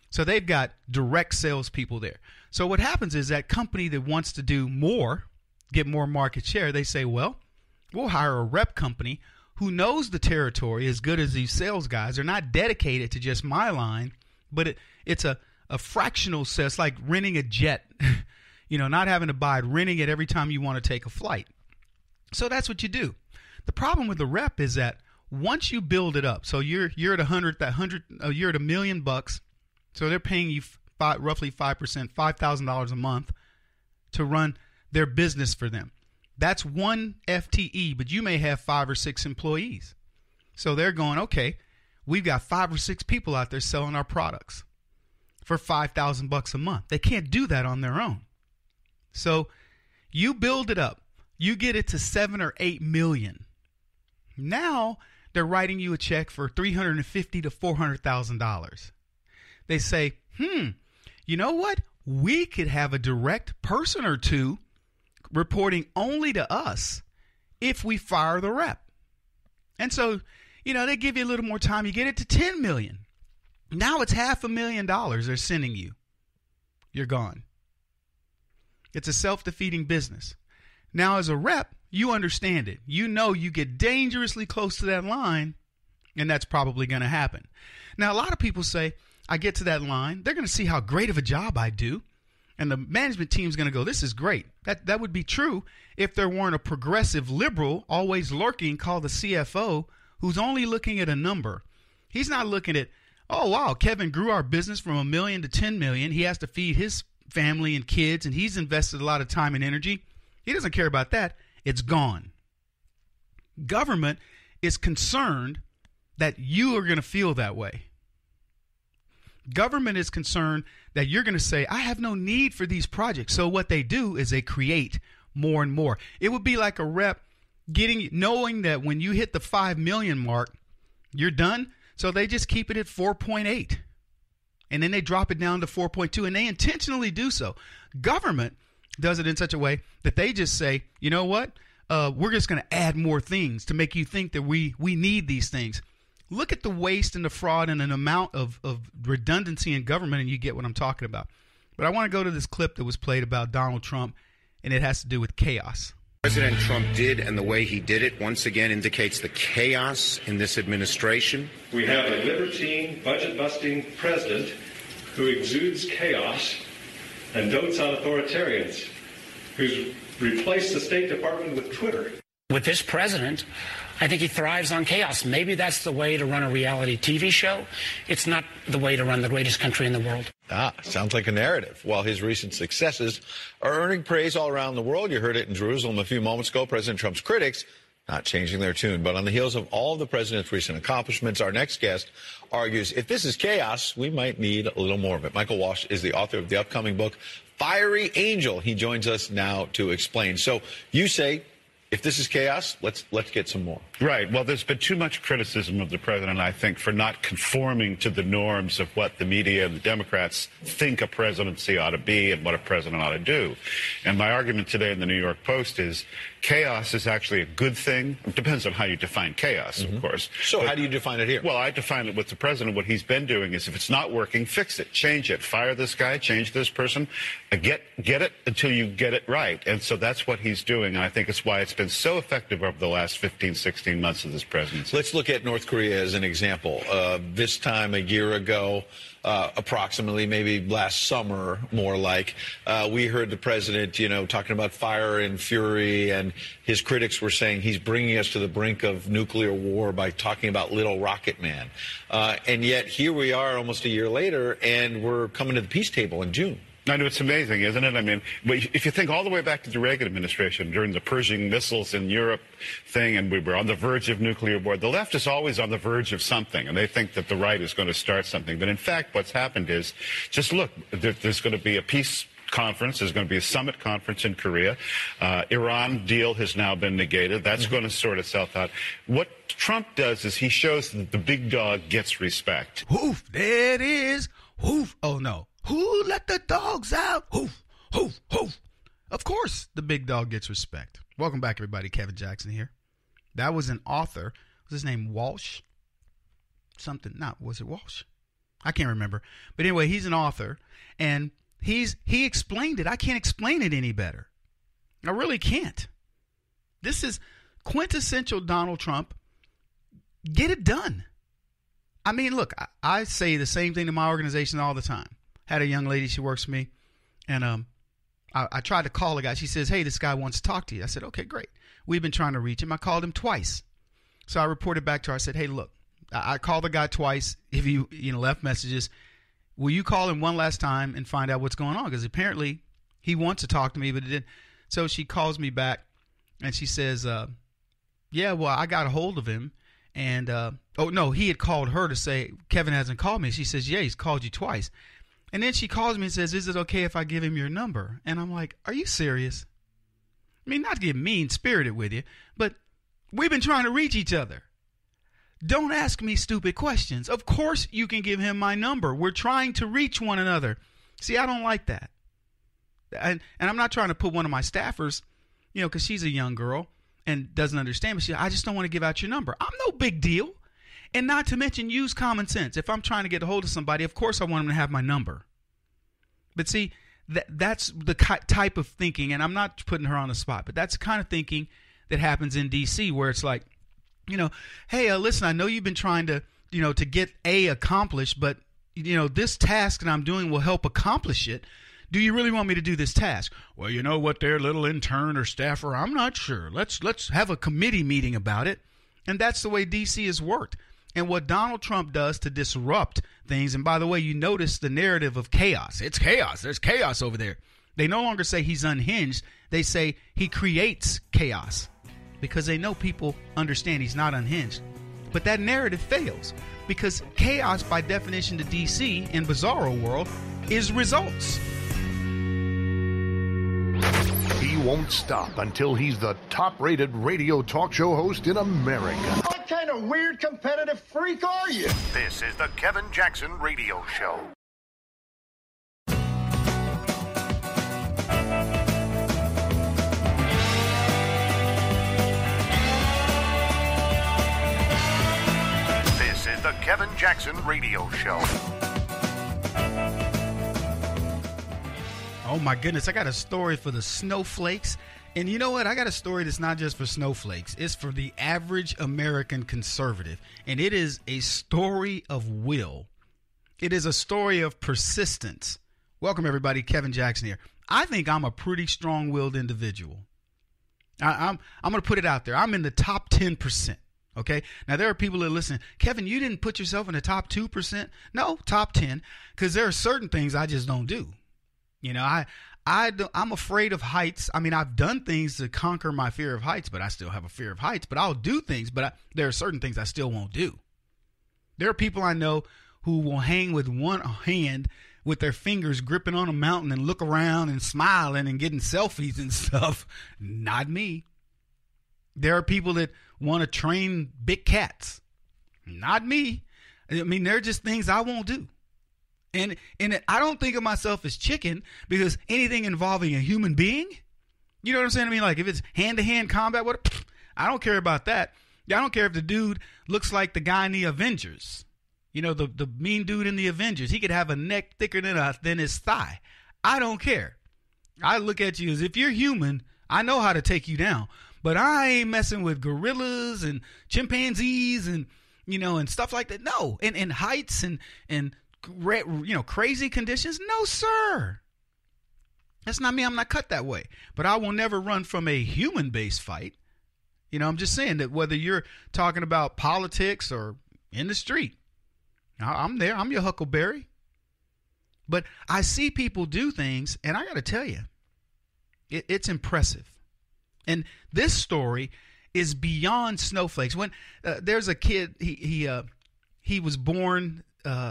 So they've got direct salespeople there. So what happens is that company that wants to do more, get more market share, they say, well, we'll hire a rep company who knows the territory as good as these sales guys. They're not dedicated to just my line, but it's a fractional sale. It's like renting a jet, not having to buy it, renting it every time you want to take a flight. So that's what you do. The problem with the rep is that once you build it up, so you're at you're at $1 million. So they're paying you roughly 5%, $5,000 a month to run their business for them. That's one FTE, but you may have 5 or 6 employees. So they're going, okay, we've got 5 or 6 people out there selling our products. for $5,000 a month. They can't do that on their own. So you build it up. You get it to 7 or 8 million. Now they're writing you a check for $350,000 to $400,000. They say, you know what? We could have a direct person or two reporting only to us if we fire the rep. And so, they give you a little more time. You get it to 10 million. Now it's $500,000 they're sending you. You're gone. It's a self-defeating business. Now, as a rep, you understand it. You know you get dangerously close to that line, and that's probably going to happen. Now, a lot of people say, I get to that line, they're going to see how great of a job I do, and the management team's going to go, this is great. That would be true if there weren't a progressive liberal always lurking called the CFO who's only looking at a number. He's not looking at, oh, wow, Kevin grew our business from $1 million to 10 million. He has to feed his family and kids, and he's invested a lot of time and energy. He doesn't care about that. It's gone. Government is concerned that you are going to feel that way. Government is concerned that you're going to say, I have no need for these projects. So what they do is they create more and more. It would be like a rep knowing that when you hit the 5 million mark, you're done. So they just keep it at 4.8. And then they drop it down to 4.2, and they intentionally do so. Government does it in such a way that they just say, you know what? We're just going to add more things to make you think that we need these things. Look at the waste and the fraud and an amount of redundancy in government, and you get what I'm talking about. But I want to go to this clip that was played about Donald Trump, and it has to do with chaos. President Trump did, and the way he did it once again indicates the chaos in this administration. We have a libertine, budget-busting president who exudes chaos and dotes on authoritarians, who's replaced the State Department with Twitter. With this president, I think he thrives on chaos. Maybe that's the way to run a reality TV show. It's not the way to run the greatest country in the world. Sounds like a narrative. While his recent successes are earning praise all around the world, you heard it in Jerusalem a few moments ago, President Trump's critics not changing their tune. But on the heels of all of the president's recent accomplishments, our next guest argues if this is chaos, we might need a little more of it. Michael Walsh is the author of the upcoming book, Fiery Angel. He joins us now to explain. So you say, if this is chaos, let's get some more. Right. Well, there's been too much criticism of the president, I think, for not conforming to the norms of what the media and the Democrats think a presidency ought to be and what a president ought to do. And my argument today in the New York Post is chaos is actually a good thing. It depends on how you define chaos, of course. So how do you define it here? Well, I define it with the president. What he's been doing is if it's not working, fix it, change it, fire this guy, change this person, get it until you get it right. And so that's what he's doing. And I think it's why it's been so effective over the last 15, 16 months of this presidency. Let's look at North Korea as an example. This time a year ago, approximately, maybe last summer, more like, we heard the president, talking about fire and fury, and his critics were saying he's bringing us to the brink of nuclear war by talking about Little Rocket Man. And yet here we are almost a year later, and we're coming to the peace table in June. I know, it's amazing, isn't it? I mean, if you think all the way back to the Reagan administration during the Pershing missiles in Europe thing, and we were on the verge of nuclear war, the left is always on the verge of something, and they think that the right is going to start something. But in fact, what's happened is, just look, there's going to be a peace conference. There's going to be a summit conference in Korea. Iran deal has now been negated. That's going to sort itself out. What Trump does is he shows that the big dog gets respect. Hoof, there it is. Hoof. Oh, no. Who let the dogs out? Hoof, hoof, hoof. Of course, the big dog gets respect. Welcome back, everybody. Kevin Jackson here. That was an author. Was his name Walsh? Was it Walsh? I can't remember. But anyway, he's an author, and he explained it. I can't explain it any better. I really can't. This is quintessential Donald Trump. Get it done. I mean, look, I say the same thing to my organization all the time. Had a young lady, she works for me, and I tried to call the guy. She says, hey, this guy wants to talk to you. I said, okay, great. We've been trying to reach him. I called him twice. So I reported back to her. I said, hey, look, I called the guy twice. If you left messages, will you call him one last time and find out what's going on? Because apparently he wants to talk to me, but it didn't. So she calls me back, and she says, yeah, well, I got a hold of him. And, he had called her to say, Kevin hasn't called me. She says, yeah, he's called you twice. And then she calls me and says, is it okay if I give him your number? And I'm like, are you serious? I mean, not to get mean-spirited with you, but we've been trying to reach each other. Don't ask me stupid questions. Of course you can give him my number. We're trying to reach one another. See, I don't like that. And I'm not trying to put one of my staffers, because she's a young girl and doesn't understand. But I just don't want to give out your number. I'm no big deal. And not to mention, use common sense. If I'm trying to get a hold of somebody, of course I want them to have my number. But see, that's the type of thinking, and I'm not putting her on the spot, but that's the kind of thinking that happens in D.C. where it's like, hey, listen, I know you've been trying to, to get A accomplished, but, this task that I'm doing will help accomplish it. Do you really want me to do this task? Well, you know what, their little intern or staffer, I'm not sure. Let's have a committee meeting about it. And that's the way D.C. has worked. And what Donald Trump does to disrupt things, and by the way, you notice the narrative of chaos. It's chaos. There's chaos over there. They no longer say he's unhinged. They say he creates chaos because they know people understand he's not unhinged. But that narrative fails because chaos, by definition to D.C. in Bizarro world, is results. He won't stop until he's the top-rated radio talk show host in America. What kind of weird competitive freak are you? This is the Kevin Jackson Radio Show. This is the Kevin Jackson Radio Show. Oh my goodness, I got a story for the snowflakes. And you know what? I got a story that's not just for snowflakes. It's for the average American conservative. And it is a story of will. It is a story of persistence. Welcome, everybody. Kevin Jackson here. I think I'm a pretty strong-willed individual. I'm going to put it out there. I'm in the top 10%. Okay. Now, there are people that listen. Kevin, you didn't put yourself in the top 2%. No, top 10. Because there are certain things I just don't do. I'm afraid of heights. I mean, I've done things to conquer my fear of heights, but I still have a fear of heights. But I'll do things, but there are certain things I still won't do. There are people I know who will hang with one hand with their fingers gripping on a mountain and look around and smiling and getting selfies and stuff. Not me. There are people that want to train big cats. Not me. I mean, there are just things I won't do. And I don't think of myself as chicken because anything involving a human being, you know what I'm saying? I mean, like if it's hand-to-hand combat, I don't care about that. I don't care if the dude looks like the guy in the Avengers. The mean dude in the Avengers. He could have a neck thicker than his thigh. I don't care. I look at you as if you're human, I know how to take you down. But I ain't messing with gorillas and chimpanzees and, and stuff like that. No. And heights and crazy conditions. No, sir. That's not me. I'm not cut that way. But I will never run from a human-based fight. I'm just saying that whether you're talking about politics or in the street, I'm there. I'm your huckleberry. But I see people do things, and I got to tell you, it's impressive. And this story is beyond snowflakes. When there's a kid, he was born.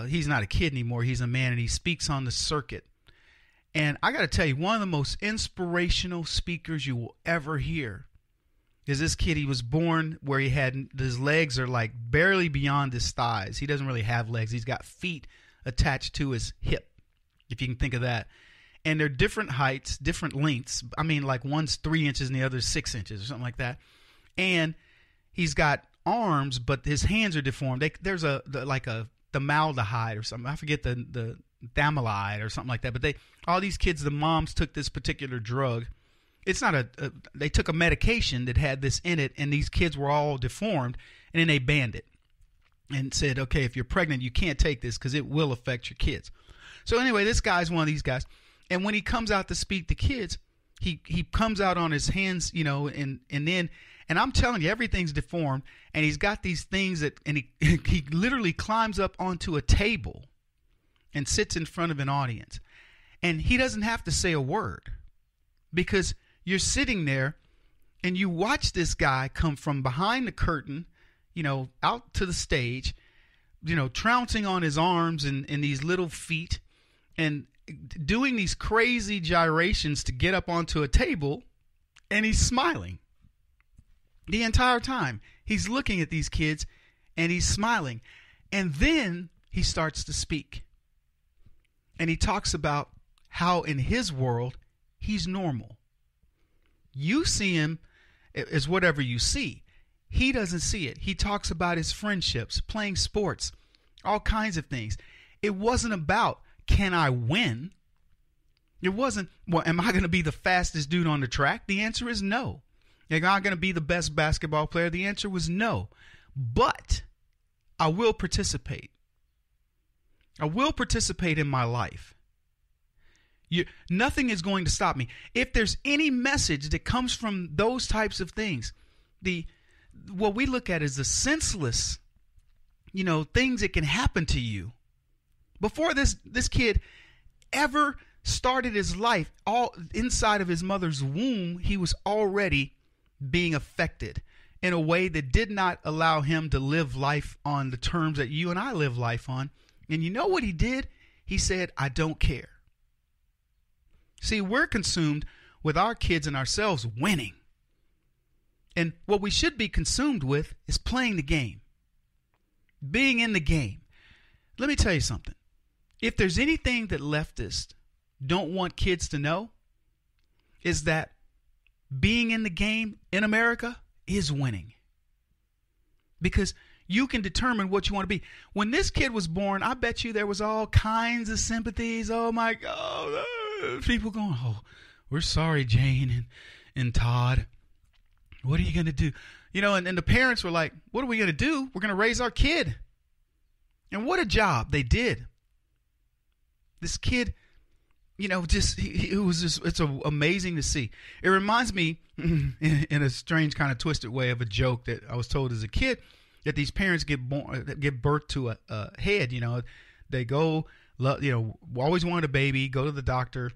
He's not a kid anymore. He's a man, and he speaks on the circuit. And I got to tell you, one of the most inspirational speakers you will ever hear is this kid. He was born where his legs are like barely beyond his thighs. He doesn't really have legs. He's got feet attached to his hip, if you can think of that. And they're different heights, different lengths. I mean, like one's 3 inches and the other's 6 inches or something like that. And he's got arms, but his hands are deformed. There's the maldehyde or something. I forget the Thamolide or something like that. But all these kids, the moms took this particular drug. It's not they took a medication that had this in it, and these kids were all deformed, and then they banned it and said, okay, if you're pregnant, you can't take this because it will affect your kids. So anyway, this guy's one of these guys. And when he comes out to speak to kids, he comes out on his hands, and I'm telling you, everything's deformed, and he's got these things and he literally climbs up onto a table and sits in front of an audience. And he doesn't have to say a word because you're sitting there and you watch this guy come from behind the curtain, out to the stage, trouncing on his arms and these little feet. and doing these crazy gyrations to get up onto a table, and he's smiling the entire time. He's looking at these kids and he's smiling. And then he starts to speak. And he talks about how in his world, he's normal. You see him as whatever you see. He doesn't see it. He talks about his friendships, playing sports, all kinds of things. It wasn't about, can I win? It wasn't, well, am I going to be the fastest dude on the track? The answer is no. Am I going to be the best basketball player? The answer was no. But I will participate. I will participate in my life. Nothing is going to stop me. If there's any message that comes from those types of things, what we look at is the senseless, things that can happen to you. Before this kid ever started his life, all inside of his mother's womb, he was already being affected in a way that did not allow him to live life on the terms that you and I live life on. And you know what he did? He said, I don't care. See, we're consumed with our kids and ourselves winning. And what we should be consumed with is playing the game, being in the game. Let me tell you something. If there's anything that leftists don't want kids to know, is that being in the game in America is winning. Because you can determine what you want to be. When this kid was born, I bet you there was all kinds of sympathies. Oh, my God. People going, oh, we're sorry, Jane and Todd. What are you going to do? And the parents were like, what are we going to do? We're going to raise our kid. And what a job they did. This kid, it's amazing to see. It reminds me in a strange kind of twisted way of a joke that I was told as a kid, that these parents give birth to a head. They go, always wanted a baby, go to the doctor,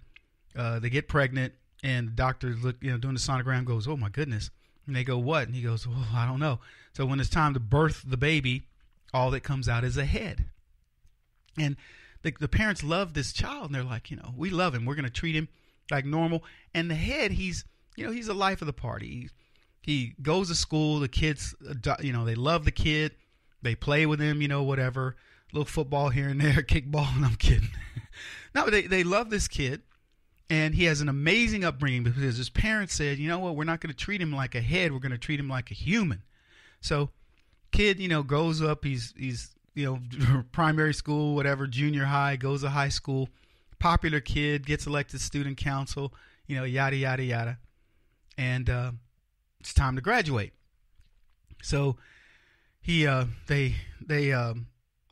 they get pregnant, and the doctor doing the sonogram goes, oh my goodness. And they go, what? And he goes, oh, I don't know. So when it's time to birth the baby, all that comes out is a head. And the parents love this child, and they're like, we love him. We're going to treat him like normal. And the head, he's the life of the party. He goes to school. The kids, they love the kid. They play with him, whatever. A little football here and there, kickball. And I'm kidding. No, they love this kid. And he has an amazing upbringing because his parents said, you know what, we're not going to treat him like a head. We're going to treat him like a human. So kid, grows up. He's primary school, whatever, junior high, goes to high school, popular kid, gets elected student council, yada, yada, yada. And it's time to graduate. So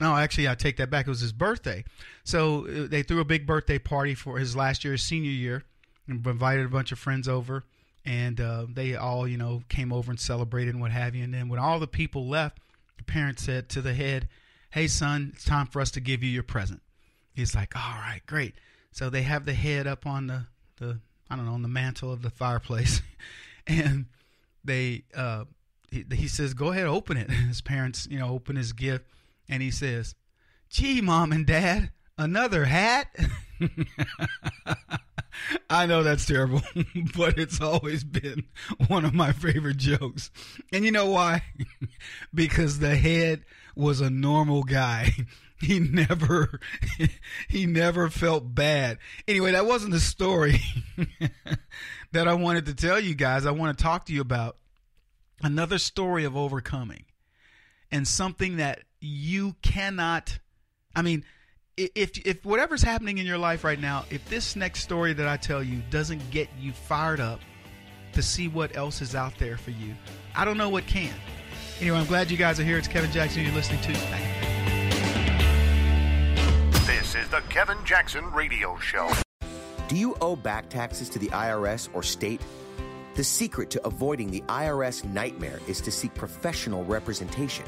no, actually, I take that back. It was his birthday. So they threw a big birthday party for his last year, his senior year, and invited a bunch of friends over. And they all, came over and celebrated and what have you. And then when all the people left, the parents said to the head, hey, son, it's time for us to give you your present. He's like, all right, great. So they have the head up on the on the mantle of the fireplace. And he says, go ahead, open it. And his parents, open his gift. And he says, gee, Mom and Dad, another hat? I know that's terrible, but it's always been one of my favorite jokes. And you know why? Because the head was a normal guy. He never felt bad. Anyway, that wasn't the story that I wanted to tell you guys. I want to talk to you about another story of overcoming and something that you cannot, if whatever's happening in your life right now, if this next story that I tell you doesn't get you fired up to see what else is out there for you, I don't know what can. Anyway, I'm glad you guys are here. It's Kevin Jackson you're listening to. This is the Kevin Jackson Radio Show. Do you owe back taxes to the IRS or state? The secret to avoiding the IRS nightmare is to seek professional representation.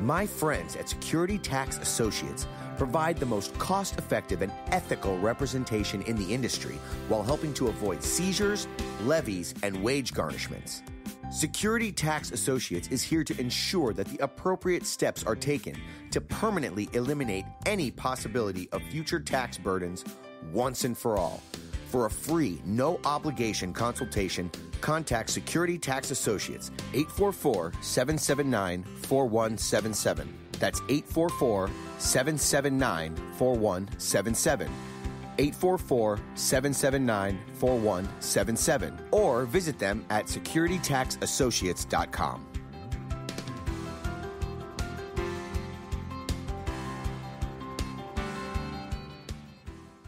My friends at Security Tax Associates provide the most cost-effective and ethical representation in the industry while helping to avoid seizures, levies, and wage garnishments. Security Tax Associates is here to ensure that the appropriate steps are taken to permanently eliminate any possibility of future tax burdens once and for all. For a free, no-obligation consultation, contact Security Tax Associates, 844-779-4177. That's 844-779-4177. 844-779-4177. Or visit them at securitytaxassociates.com.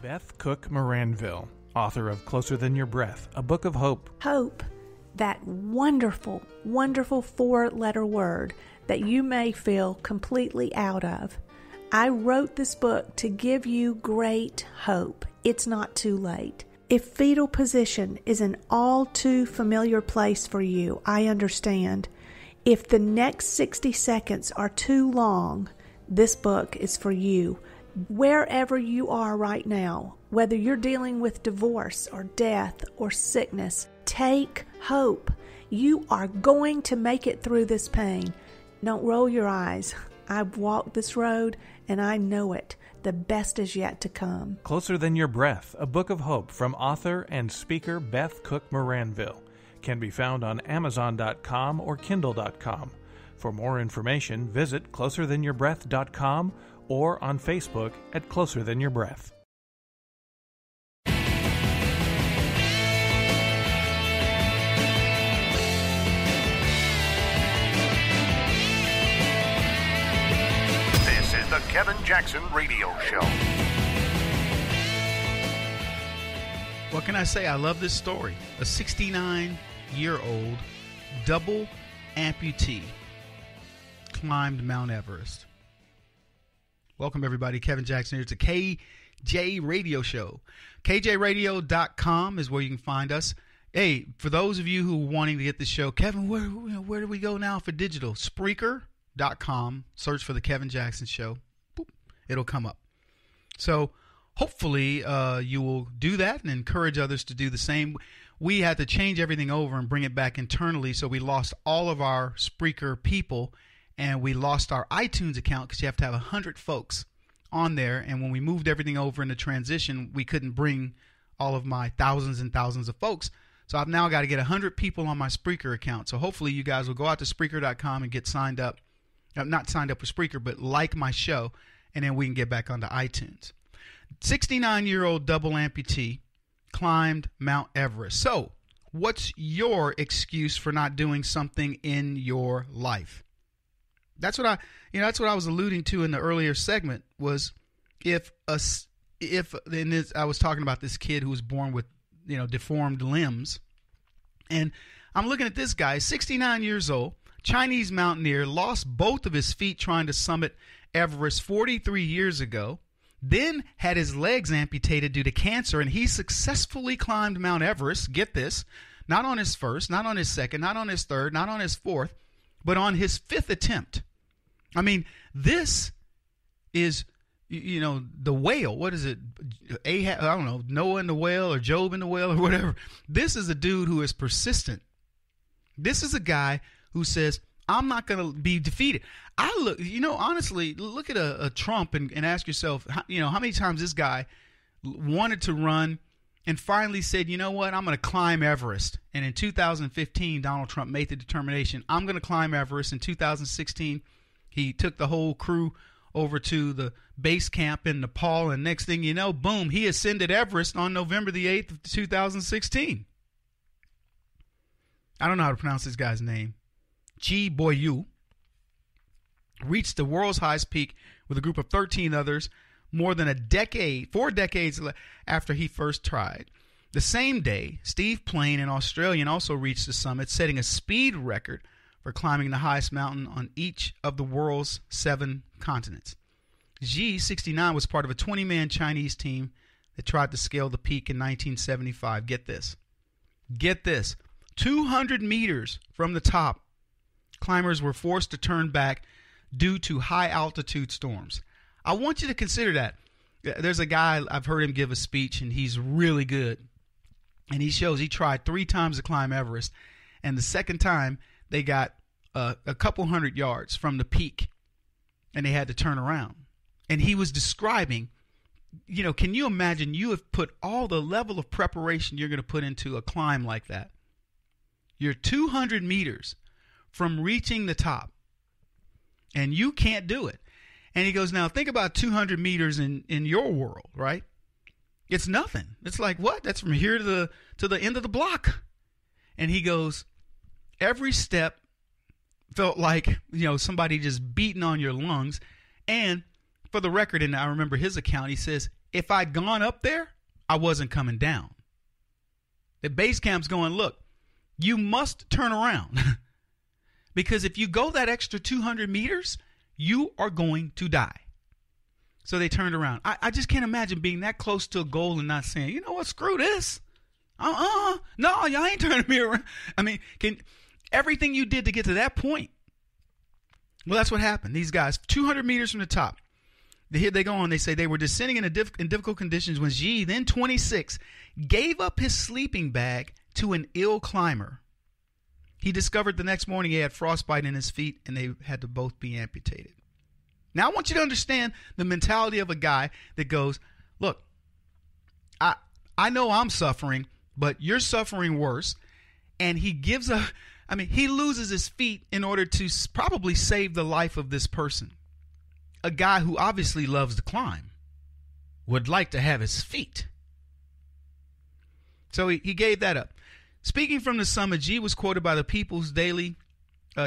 Beth Cook Moranville, author of Closer Than Your Breath, a book of hope. Hope, that wonderful, wonderful 4-letter word that you may feel completely out of. I wrote this book to give you great hope. It's not too late. If fetal position is an all too familiar place for you, I understand. If the next 60 seconds are too long, this book is for you. Wherever you are right now, whether you're dealing with divorce or death or sickness, take hope. You are going to make it through this pain. Don't roll your eyes. I've walked this road and I know it. The best is yet to come. Closer Than Your Breath, a book of hope from author and speaker Beth Cook Moranville, can be found on Amazon.com or Kindle.com. For more information, visit closerthanyourBreath.com or on Facebook at Closer Than Your Breath. This is the Kevin Jackson Radio Show. What can I say? I love this story. A 69-year-old double amputee climbed Mount Everest. Welcome, everybody. Kevin Jackson here. It's a KJ Radio Show. KJRadio.com is where you can find us. Hey, for those of you who are wanting to get the show, Kevin, where do we go now for digital? Spreaker.com. Search for the Kevin Jackson Show. Boop, it'll come up. So hopefully you will do that and encourage others to do the same. We had to change everything over and bring it back internally, so we lost all of our Spreaker people, and we lost our iTunes account because you have to have 100 folks on there. And when we moved everything over in the transition, we couldn't bring all of my thousands and thousands of folks. So I've now got to get 100 people on my Spreaker account. So hopefully you guys will go out to Spreaker.com and get signed up. Not signed up for Spreaker, but like my show, and then we can get back onto iTunes. 69-year-old double amputee climbed Mount Everest. So what's your excuse for not doing something in your life? That's what I was alluding to in the earlier segment, was I was talking about this kid who was born with, deformed limbs. And I'm looking at this guy, 69 years old, Chinese mountaineer, lost both of his feet trying to summit Everest 43 years ago, then had his legs amputated due to cancer, and he successfully climbed Mount Everest. Get this, not on his first, not on his second, not on his third, not on his fourth, but on his 5th attempt. I mean, this is, the whale. What is it? Ahab, I don't know, Noah and the whale, or Job and the whale, or whatever. This is a dude who is persistent. This is a guy who says, I'm not going to be defeated. Honestly, look at a Trump and ask yourself, how many times this guy wanted to run and finally said, you know what, I'm going to climb Everest. And in 2015, Donald Trump made the determination, I'm going to climb Everest. In 2016, he took the whole crew over to the base camp in Nepal, and next thing you know, boom, he ascended Everest on November the 8th of 2016. I don't know how to pronounce this guy's name. Chi Boyu reached the world's highest peak with a group of 13 others more than 4 decades after he first tried. The same day, Steve Plain, an Australian, also reached the summit, setting a speed record for climbing the highest mountain on each of the world's 7 continents. Xi, 69, was part of a 20-man Chinese team that tried to scale the peak in 1975. Get this. 200 meters from the top, climbers were forced to turn back due to high-altitude storms. I want you to consider that. There's a guy, I've heard him give a speech, and he's really good. And he shows he tried 3 times to climb Everest. And the second time, they got a couple hundred yards from the peak, and they had to turn around. And he was describing, can you imagine you have put all the level of preparation you're going to put into a climb like that? You're 200 meters from reaching the top, and you can't do it. And he goes, now think about 200 meters in your world, right? It's nothing. It's like, what? That's from here to the end of the block. And he goes, every step felt like, somebody just beating on your lungs. And for the record, and I remember his account, he says, if I'd gone up there, I wasn't coming down. The base camp's going, look, you must turn around. Because if you go that extra 200 meters, you are going to die. So they turned around. I just can't imagine being that close to a goal and not saying, you know what, screw this. No, y'all ain't turning me around. I mean, everything you did to get to that point. Well, that's what happened. These guys, 200 meters from the top. Here they go on. They say they were descending in difficult conditions when Xi, then 26, gave up his sleeping bag to an ill climber. He discovered the next morning he had frostbite in his feet, and they had to both be amputated. Now, I want you to understand the mentality of a guy that goes, look, I know I'm suffering, but you're suffering worse. And he he loses his feet in order to probably save the life of this person. A guy who obviously loves to climb would like to have his feet. So he gave that up. Speaking from the summit, Xi was quoted by the People's Daily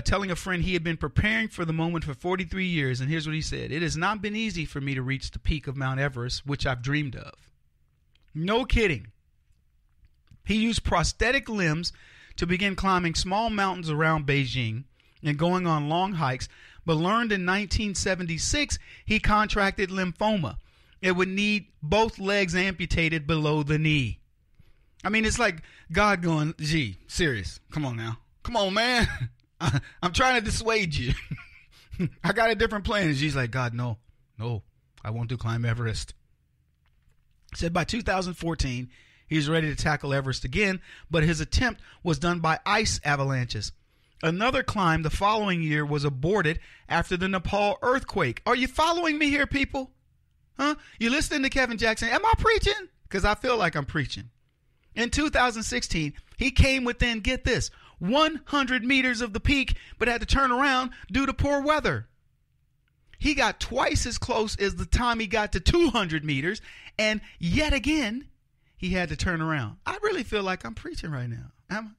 telling a friend he had been preparing for the moment for 43 years. And here's what he said. It has not been easy for me to reach the peak of Mount Everest, which I've dreamed of. No kidding. He used prosthetic limbs to begin climbing small mountains around Beijing and going on long hikes, but learned in 1976 he contracted lymphoma. It would need both legs amputated below the knee. I mean, it's like God going, gee, serious. Come on now. Come on, man. I'm trying to dissuade you. I got a different plan. And Xi's like, God, no, I won't do climb Everest. Said by 2014, he was ready to tackle Everest again, but his attempt was done by ice avalanches. Another climb the following year was aborted after the Nepal earthquake. Are you following me here, people? Huh? You listening to Kevin Jackson? Am I preaching? Because I feel like I'm preaching. In 2016, he came within, get this, 100 meters of the peak, but had to turn around due to poor weather. He got twice as close as the time he got to 200 meters, and yet again, he had to turn around. I really feel like I'm preaching right now.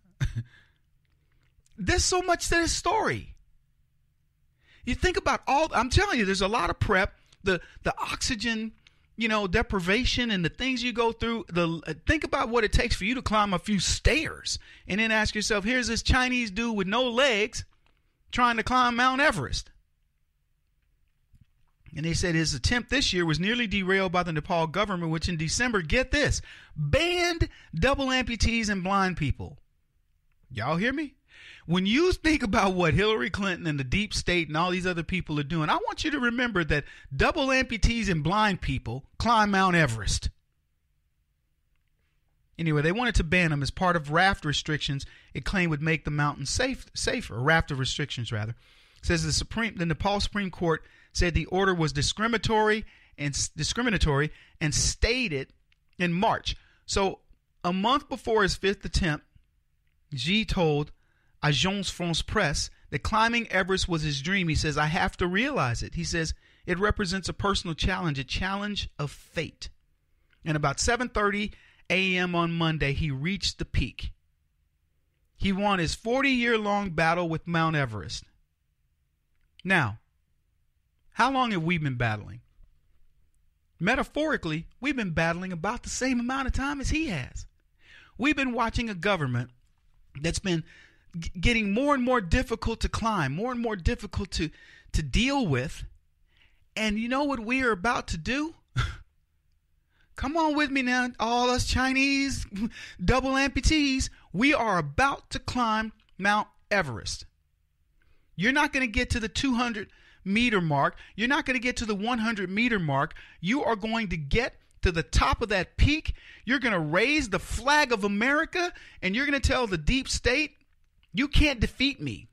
There's so much to this story. You think about I'm telling you, there's a lot of prep, the oxygen, deprivation and the things you go through. Think about what it takes for you to climb a few stairs and then ask yourself, here's this Chinese dude with no legs trying to climb Mount Everest. And they said his attempt this year was nearly derailed by the Nepal government, which in December, get this, banned double amputees and blind people. Y'all hear me? When you think about what Hillary Clinton and the deep state and all these other people are doing, I want you to remember that double amputees and blind people climb Mount Everest. Anyway, they wanted to ban them as part of raft restrictions it claimed would make the mountain safer. A raft of restrictions, rather. It says the Nepal Supreme Court said the order was discriminatory and stated in March. So a month before his fifth attempt, Xi told Agence France Presse that climbing Everest was his dream. He says, I have to realize it. He says, it represents a personal challenge, a challenge of fate. And about 7:30 a.m. on Monday, he reached the peak. He won his 40-year-long battle with Mount Everest. Now, how long have we been battling? Metaphorically, we've been battling about the same amount of time as he has. We've been watching a government that's been getting more and more difficult to climb, more and more difficult to deal with. And you know what we are about to do? Come on with me now, all us Chinese double amputees. We are about to climb Mount Everest. You're not going to get to the 200-meter mark. You're not going to get to the 100-meter mark. You are going to get to the top of that peak. You're going to raise the flag of America, and you're going to tell the deep state You can't defeat me.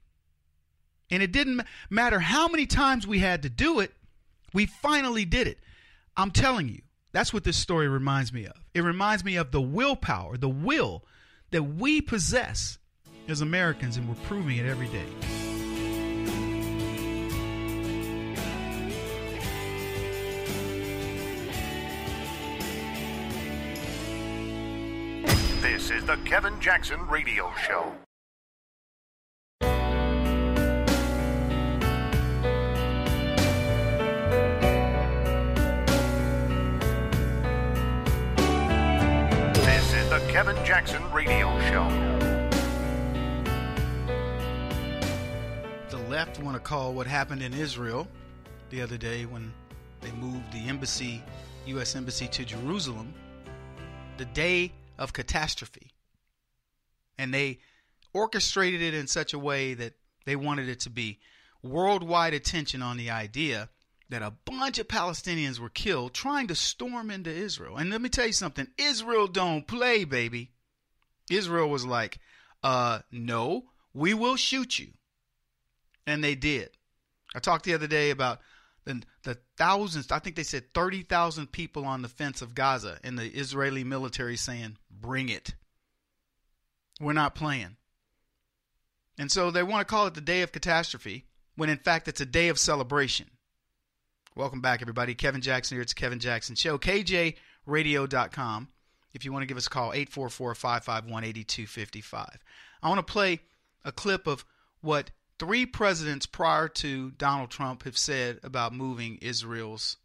And it didn't matter how many times we had to do it, we finally did it. I'm telling you, that's what this story reminds me of. It reminds me of the willpower, the will that we possess as Americans, and we're proving it every day. This is the Kevin Jackson Radio Show. This is the Kevin Jackson Radio Show. The left want to call what happened in Israel the other day when they moved the embassy, U.S. embassy to Jerusalem, the day of catastrophe. And they orchestrated it in such a way that they wanted it to be worldwide attention on the idea that a bunch of Palestinians were killed trying to storm into Israel. And let me tell you something, Israel don't play, baby. Israel was like, no, we will shoot you. And they did. I talked the other day about the thousands, I think they said 30,000 people on the fence of Gaza, and the Israeli military saying, bring it. We're not playing. And so they want to call it the day of catastrophe, when in fact it's a day of celebration. Welcome back, everybody. Kevin Jackson here. It's Kevin Jackson Show. KJRadio.com. If you want to give us a call, 844-551-8255. I want to play a clip of what 3 presidents prior to Donald Trump have said about moving Israel's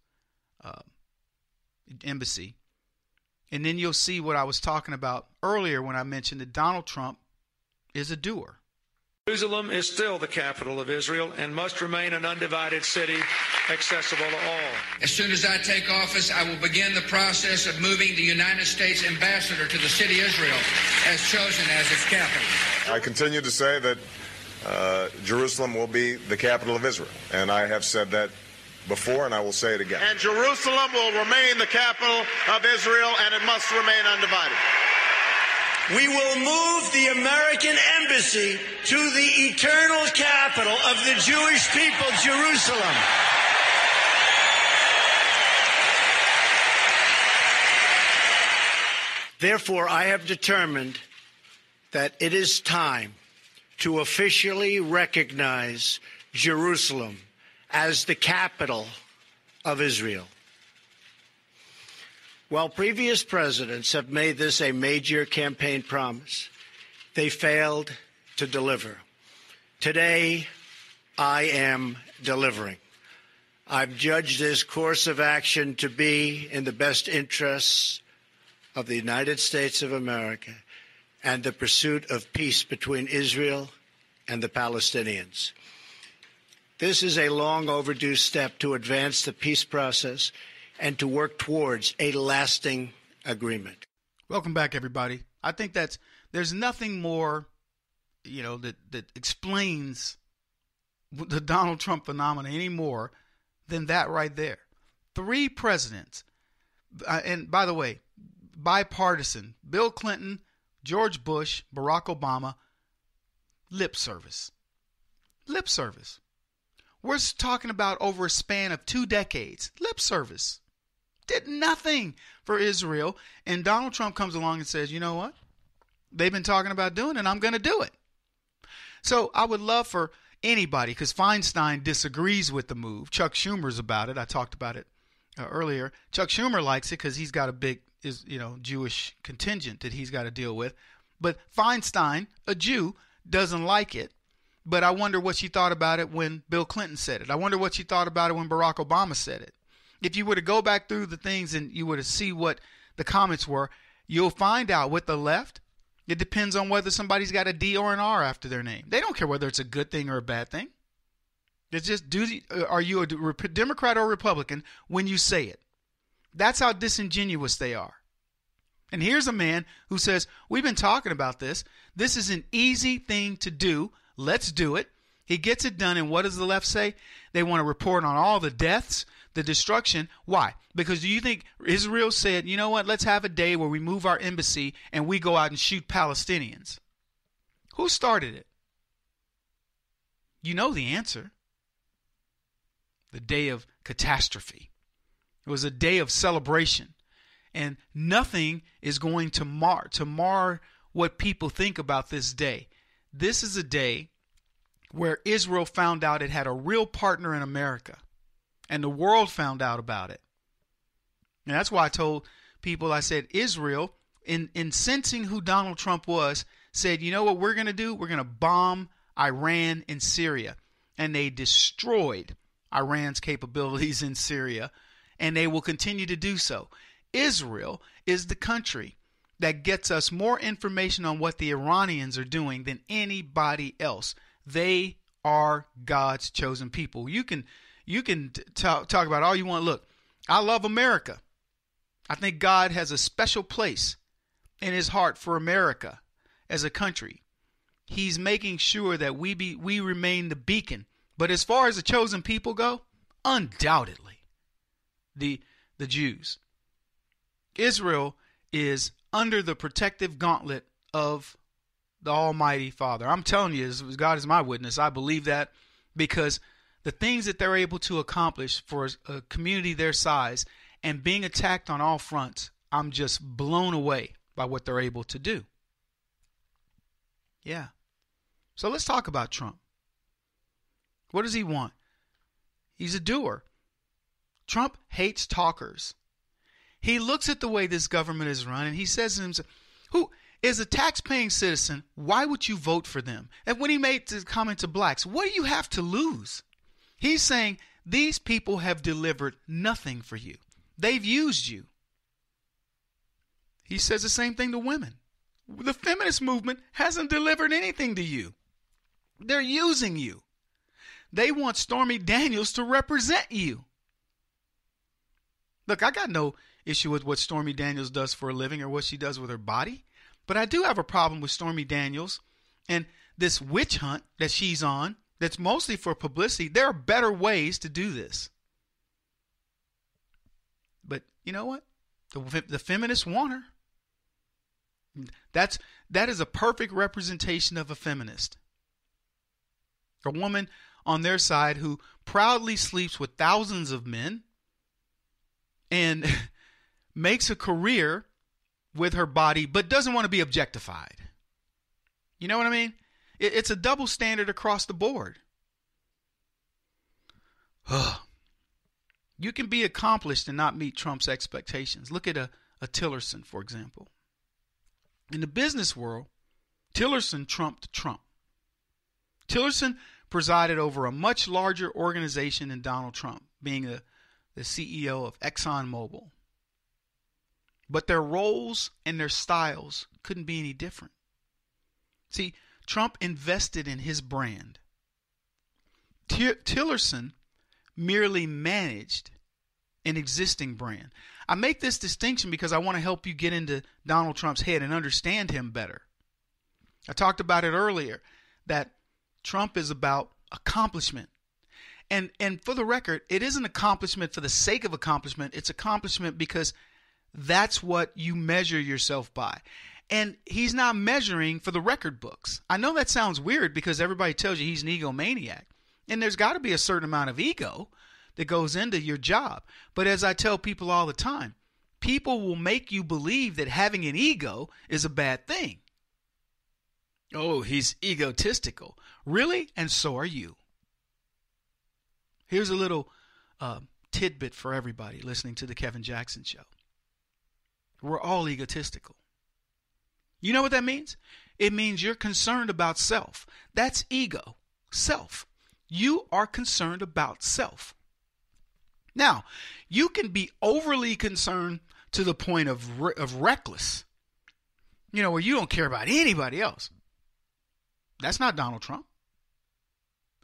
embassy. And then you'll see what I was talking about earlier when I mentioned that Donald Trump is a doer. Jerusalem is still the capital of Israel and must remain an undivided city accessible to all. As soon as I take office, I will begin the process of moving the United States ambassador to the city of Israel as chosen as its capital. I continue to say that Jerusalem will be the capital of Israel, and I have said that before, and I will say it again. And Jerusalem will remain the capital of Israel, and it must remain undivided. We will move the American embassy to the eternal capital of the Jewish people, Jerusalem. Therefore, I have determined that it is time to officially recognize Jerusalem as the capital of Israel. While previous presidents have made this a major campaign promise, they failed to deliver. Today, I am delivering. I've judged this course of action to be in the best interests of the United States of America and the pursuit of peace between Israel and the Palestinians. This is a long overdue step to advance the peace process and to work towards a lasting agreement. Welcome back, everybody. I think there's nothing more, that explains the Donald Trump phenomenon any more than that right there. 3 presidents, and by the way, bipartisan, Bill Clinton, George Bush, Barack Obama, lip service. Lip service. We're talking about over a span of 2 decades. Lip service. Did nothing for Israel. And Donald Trump comes along and says, you know what? They've been talking about doing it, and I'm going to do it. So I would love for anybody, because Feinstein disagrees with the move. Chuck Schumer's about it. I talked about it earlier. Chuck Schumer likes it because he's got a big Jewish contingent that he's got to deal with. But Feinstein, a Jew, doesn't like it. But I wonder what she thought about it when Bill Clinton said it. I wonder what she thought about it when Barack Obama said it. If you were to go back through the things and you were to see what the comments were, you'll find out with the left, it depends on whether somebody's got a D or an R after their name. They don't care whether it's a good thing or a bad thing. It's just, are you a Democrat or Republican when you say it? That's how disingenuous they are. And here's a man who says, we've been talking about this. This is an easy thing to do. Let's do it. He gets it done. And what does the left say? They want to report on all the deaths, the destruction. Why? Because do you think Israel said, you know what, let's have a day where we move our embassy and we go out and shoot Palestinians? Who started it? You know the answer. The day of catastrophe. It was a day of celebration. And nothing is going to mar what people think about this day. This is a day where Israel found out it had a real partner in America. And the world found out about it. And that's why I told people, I said, Israel, in sensing who Donald Trump was, said, you know what we're going to do? We're going to bomb Iran and Syria. And they destroyed Iran's capabilities in Syria. And they will continue to do so. Israel is the country that gets us more information on what the Iranians are doing than anybody else. They are God's chosen people. You can talk about all you want. Look, I love America. I think God has a special place in his heart for America as a country. He's making sure that we remain the beacon. But as far as the chosen people go, undoubtedly, the Jews. Israel is under the protective gauntlet of the Almighty Father. I'm telling you, God is my witness. I believe that because the things that they're able to accomplish for a community their size and being attacked on all fronts, I'm just blown away by what they're able to do. Yeah. So let's talk about Trump. What does he want? He's a doer. Trump hates talkers. He looks at the way this government is run and he says to himself, who is a tax-paying citizen, why would you vote for them? And when he made the comment to blacks, what do you have to lose? He's saying these people have delivered nothing for you. They've used you. He says the same thing to women. The feminist movement hasn't delivered anything to you. They're using you. They want Stormy Daniels to represent you. Look, I got no issue with what Stormy Daniels does for a living or what she does with her body. But I do have a problem with Stormy Daniels and this witch hunt that she's on that's mostly for publicity. There are better ways to do this. But you know what? The feminists want her. That is a perfect representation of a feminist. A woman on their side who proudly sleeps with thousands of men and makes a career with her body, but doesn't want to be objectified. You know what I mean? It's a double standard across the board. You can be accomplished and not meet Trump's expectations. Look at a Tillerson, for example. In the business world, Tillerson trumped Trump. Tillerson presided over a much larger organization than Donald Trump, being the CEO of ExxonMobil. But their roles and their styles couldn't be any different. See, Trump invested in his brand. Tillerson merely managed an existing brand. I make this distinction because I want to help you get into Donald Trump's head and understand him better. I talked about it earlier, that Trump is about accomplishment. And for the record, it isn't accomplishment for the sake of accomplishment. It's accomplishment because that's what you measure yourself by. And he's not measuring for the record books. I know that sounds weird because everybody tells you he's an egomaniac. And there's got to be a certain amount of ego that goes into your job. But as I tell people all the time, people will make you believe that having an ego is a bad thing. Oh, he's egotistical. Really? And so are you. Here's a little tidbit for everybody listening to the Kevin Jackson Show. We're all egotistical. You know what that means? It means you're concerned about self. That's ego. Self. You are concerned about self. Now, you can be overly concerned to the point of reckless. You know, where you don't care about anybody else. That's not Donald Trump.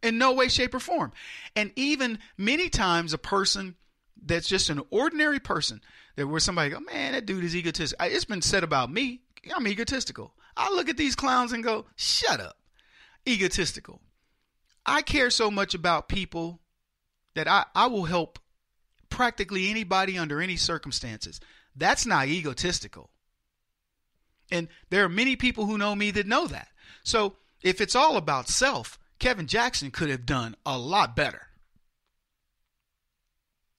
In no way, shape, or form. And even many times a person that's just an ordinary person, that where somebody go, man, that dude is egotistical. It's been said about me, I'm egotistical. I look at these clowns and go, shut up. Egotistical. I care so much about people that I will help practically anybody under any circumstances. That's not egotistical. And there are many people who know me that know that. So if it's all about self, Kevin Jackson could have done a lot better.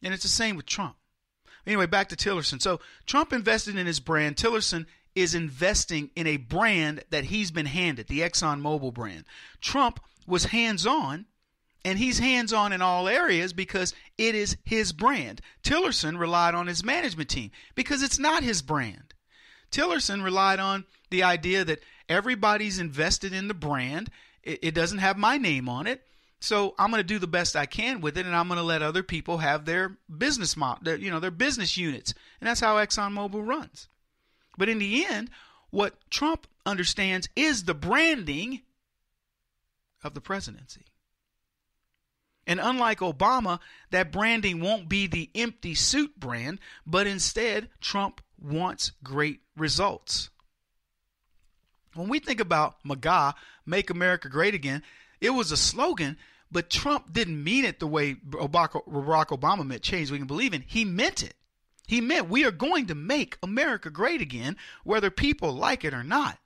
And it's the same with Trump. Anyway, back to Tillerson. So Trump invested in his brand. Tillerson is investing in a brand that he's been handed, the ExxonMobil brand. Trump was hands-on, and he's hands-on in all areas because it is his brand. Tillerson relied on his management team because it's not his brand. Tillerson relied on the idea that everybody's invested in the brand. It doesn't have my name on it. So I'm going to do the best I can with it, and I'm going to let other people have their business their business units. And that's how ExxonMobil runs. But in the end, what Trump understands is the branding of the presidency. And unlike Obama, that branding won't be the empty suit brand, but instead Trump wants great results. When we think about MAGA, Make America Great Again, it was a slogan, but Trump didn't mean it the way Barack Obama meant change we can believe in. He meant it. He meant we are going to make America great again, whether people like it or not.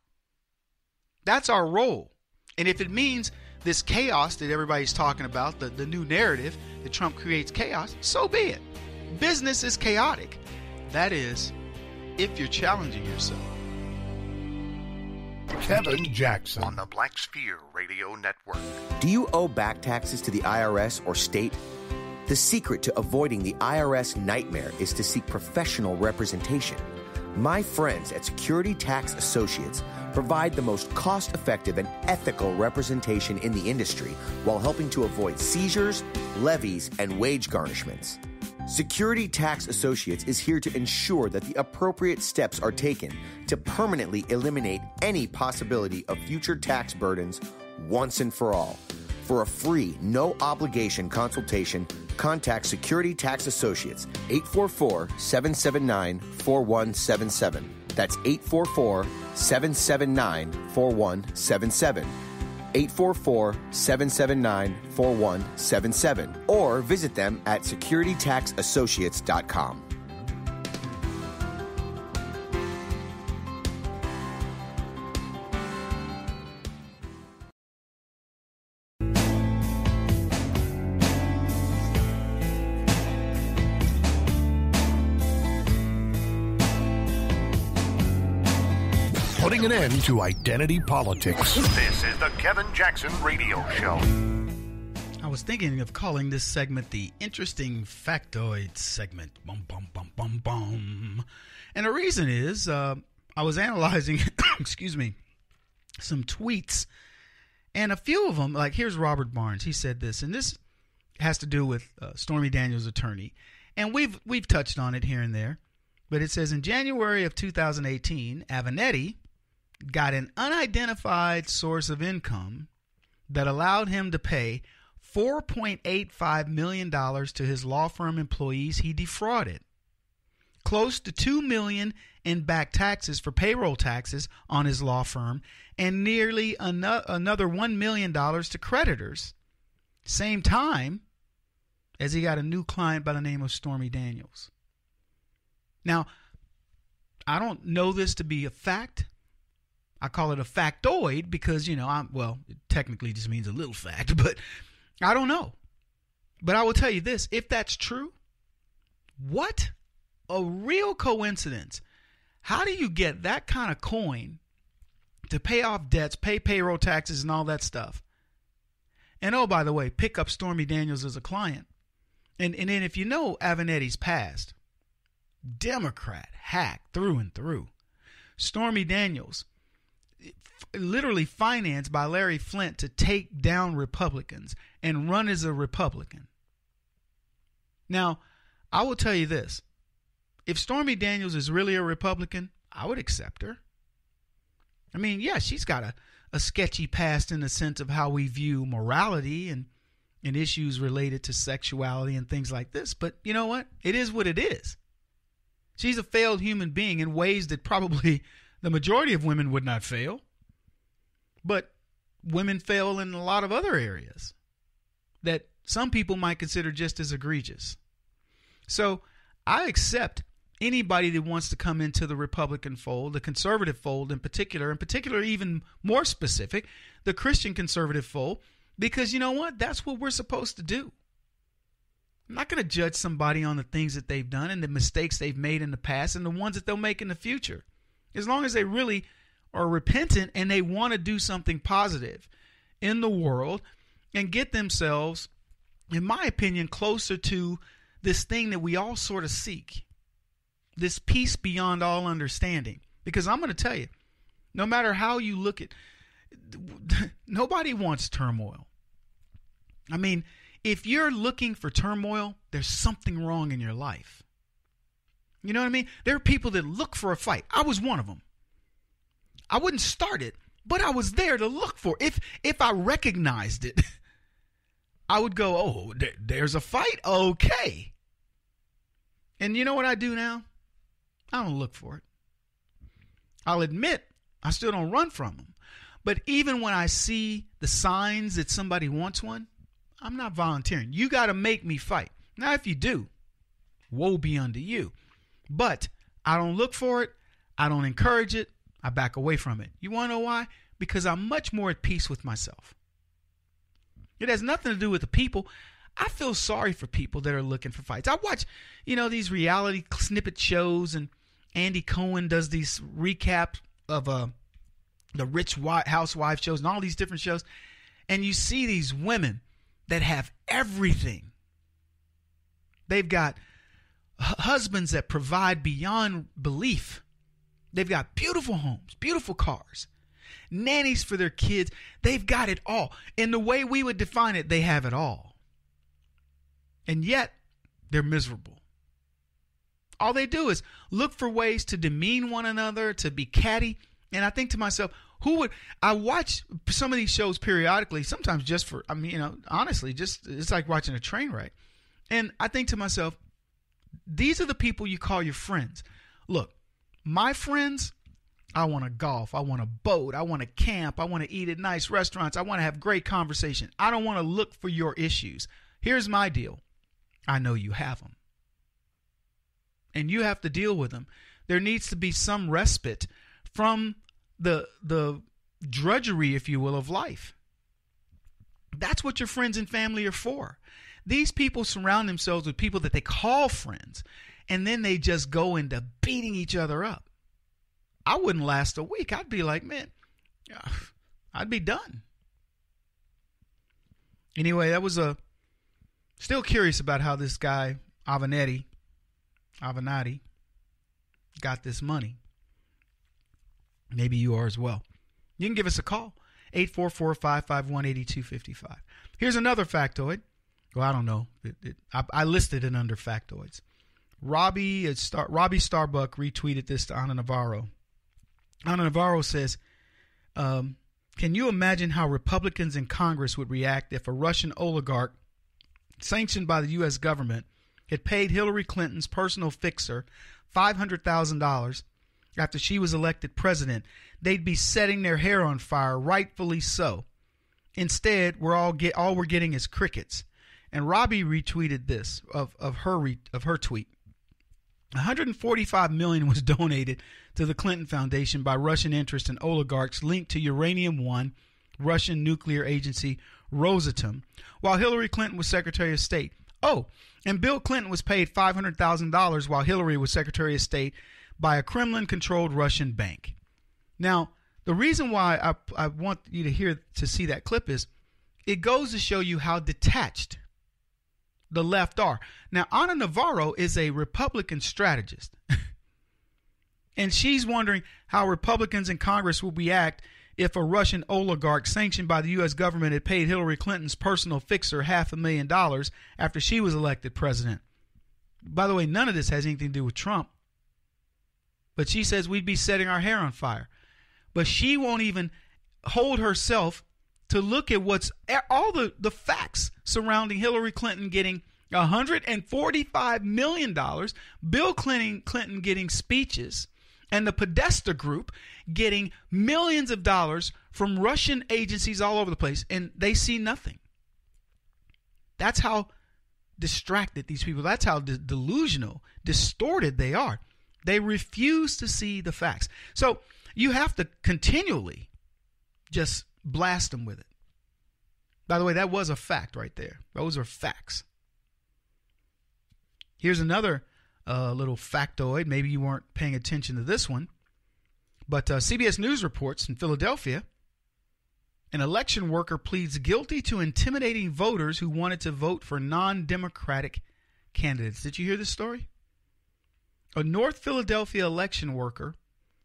That's our role. And if it means this chaos that everybody's talking about, the new narrative that Trump creates chaos, so be it. Business is chaotic. That is, if you're challenging yourself. Kevin Jackson on the Black Sphere Radio Network. Do you owe back taxes to the IRS or state? The secret to avoiding the IRS nightmare is to seek professional representation. My friends at Security Tax Associates provide the most cost-effective and ethical representation in the industry while helping to avoid seizures, levies, and wage garnishments. Security Tax Associates is here to ensure that the appropriate steps are taken to permanently eliminate any possibility of future tax burdens once and for all. For a free, no-obligation consultation, contact Security Tax Associates, 844-779-4177. That's 844-779-4177. 844-779-4177. Or visit them at securitytaxassociates.com. Putting an end to identity politics. This is the Kevin Jackson Radio Show. I was thinking of calling this segment the Interesting Factoid segment. Bum, bum, bum, bum, bum. And the reason is I was analyzing, some tweets. And a few of them, like here's Robert Barnes. He said this, and this has to do with Stormy Daniels' attorney. And we've touched on it here and there. But it says in January of 2018, Avenatti got an unidentified source of income that allowed him to pay $4.85 million to his law firm employees he defrauded, close to $2 million in back taxes for payroll taxes on his law firm, and nearly another $1 million to creditors, same time as he got a new client by the name of Stormy Daniels. Now, I don't know this to be a fact. I call it a factoid because, it technically just means a little fact, but I don't know. But I will tell you this, if that's true, what a real coincidence. How do you get that kind of coin to pay off debts, pay payroll taxes and all that stuff? And oh, by the way, pick up Stormy Daniels as a client. And then if you know Avenatti's past, Democrat, hack through and through. Stormy Daniels, literally financed by Larry Flynt to take down Republicans and run as a Republican. Now, I will tell you this. If Stormy Daniels is really a Republican, I would accept her. I mean, yeah, she's got a sketchy past in the sense of how we view morality and issues related to sexuality and things like this. But you know what? It is what it is. She's a failed human being in ways that probably the majority of women would not fail. But women fail in a lot of other areas that some people might consider just as egregious. So I accept anybody that wants to come into the Republican fold, the conservative fold in particular even more specific, the Christian conservative fold, Because you know what? That's what we're supposed to do. I'm not going to judge somebody on the things that they've done and the mistakes they've made in the past and the ones that they'll make in the future. As long as they really are repentant and they want to do something positive in the world and get themselves, in my opinion, closer to this thing that we all sort of seek, this peace beyond all understanding. Because I'm going to tell you, no matter how you look at, nobody wants turmoil. I mean, if you're looking for turmoil, there's something wrong in your life. You know what I mean? There are people that look for a fight. I was one of them. I wouldn't start it, but I was there to look for it. If I recognized it, I would go, oh, there's a fight? Okay. And you know what I do now? I don't look for it. I'll admit I still don't run from them. But even when I see the signs that somebody wants one, I'm not volunteering. You got to make me fight. Now, if you do, woe be unto you. But I don't look for it. I don't encourage it. I back away from it. You want to know why? Because I'm much more at peace with myself. It has nothing to do with the people. I feel sorry for people that are looking for fights. I watch, these reality snippet shows, and Andy Cohen does these recaps of the Rich Housewife shows and all these different shows. And you see these women that have everything. They've got husbands that provide beyond belief. They've got beautiful homes, beautiful cars, nannies for their kids. They've got it all. In the way we would define it, they have it all. And yet, they're miserable. All they do is look for ways to demean one another, to be catty. And I think to myself, I watch some of these shows periodically, sometimes just for, honestly, it's like watching a train wreck. And I think to myself, these are the people you call your friends. Look, my friends, I want to golf. I want to boat. I want to camp. I want to eat at nice restaurants. I want to have great conversation. I don't want to look for your issues. Here's my deal. I know you have them. And you have to deal with them. There needs to be some respite from the drudgery, if you will, of life. That's what your friends and family are for. These people surround themselves with people that they call friends, and then they just go into beating each other up. I wouldn't last a week. I'd be like, man, I'd be done. Anyway, that was still curious about how this guy, Avenatti, got this money. Maybe you are as well. You can give us a call, 844-551-8255. Here's another factoid. Well, I don't know. I listed it under factoids. Robbie Starbuck retweeted this to Ana Navarro. Ana Navarro says, can you imagine how Republicans in Congress would react if a Russian oligarch sanctioned by the U.S. government had paid Hillary Clinton's personal fixer $500,000 after she was elected president? They'd be setting their hair on fire, rightfully so. Instead, all we're getting is crickets. And Robbie retweeted this of her tweet. $145 million was donated to the Clinton Foundation by Russian interests and oligarchs linked to Uranium One, Russian nuclear agency Rosatom, while Hillary Clinton was Secretary of State. Oh, and Bill Clinton was paid $500,000 while Hillary was Secretary of State by a Kremlin-controlled Russian bank. Now, the reason why I want you to see that clip is it goes to show you how detached the left are. Now, Ana Navarro is a Republican strategist. And she's wondering how Republicans in Congress will react if a Russian oligarch sanctioned by the U.S. government had paid Hillary Clinton's personal fixer $500,000 after she was elected president. By the way, none of this has anything to do with Trump. But she says we'd be setting our hair on fire. But she won't even hold herself to look at what's all the facts surrounding Hillary Clinton getting $145 million, Bill Clinton getting speeches, and the Podesta Group getting millions of dollars from Russian agencies all over the place, and they see nothing. That's how distracted these people, that's how delusional, distorted they are. They refuse to see the facts. So you have to continually just blast them with it. By the way, that was a fact right there. Those are facts. Here's another little factoid. Maybe you weren't paying attention to this one. But CBS News reports in Philadelphia, an election worker pleads guilty to intimidating voters who wanted to vote for non-Democratic candidates. Did you hear this story? A North Philadelphia election worker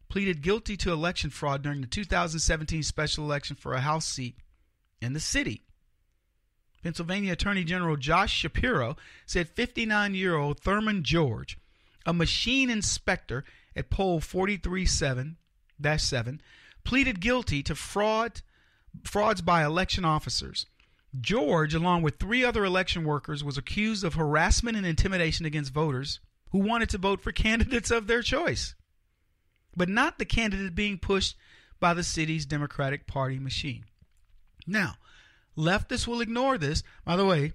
pleaded guilty to election fraud during the 2017 special election for a House seat in the city. Pennsylvania Attorney General Josh Shapiro said 59-year-old Thurman George, a machine inspector at poll 437-7, pleaded guilty to frauds by election officers. George, along with 3 other election workers, was accused of harassment and intimidation against voters who wanted to vote for candidates of their choice, but not the candidate being pushed by the city's Democratic Party machine. Now, leftists will ignore this. By the way,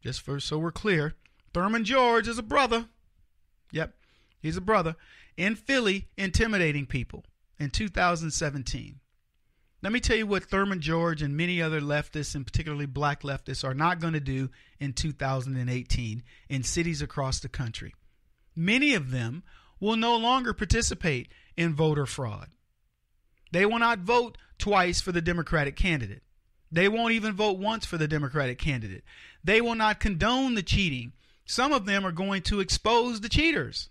just so we're clear, Thurman George is a brother. Yep, he's a brother in Philly intimidating people in 2017. Let me tell you what Thurman George and many other leftists, and particularly black leftists, are not going to do in 2018 in cities across the country. Many of them will no longer participate in voter fraud. They will not vote twice for the Democratic candidate. They won't even vote once for the Democratic candidate. They will not condone the cheating. Some of them are going to expose the cheaters.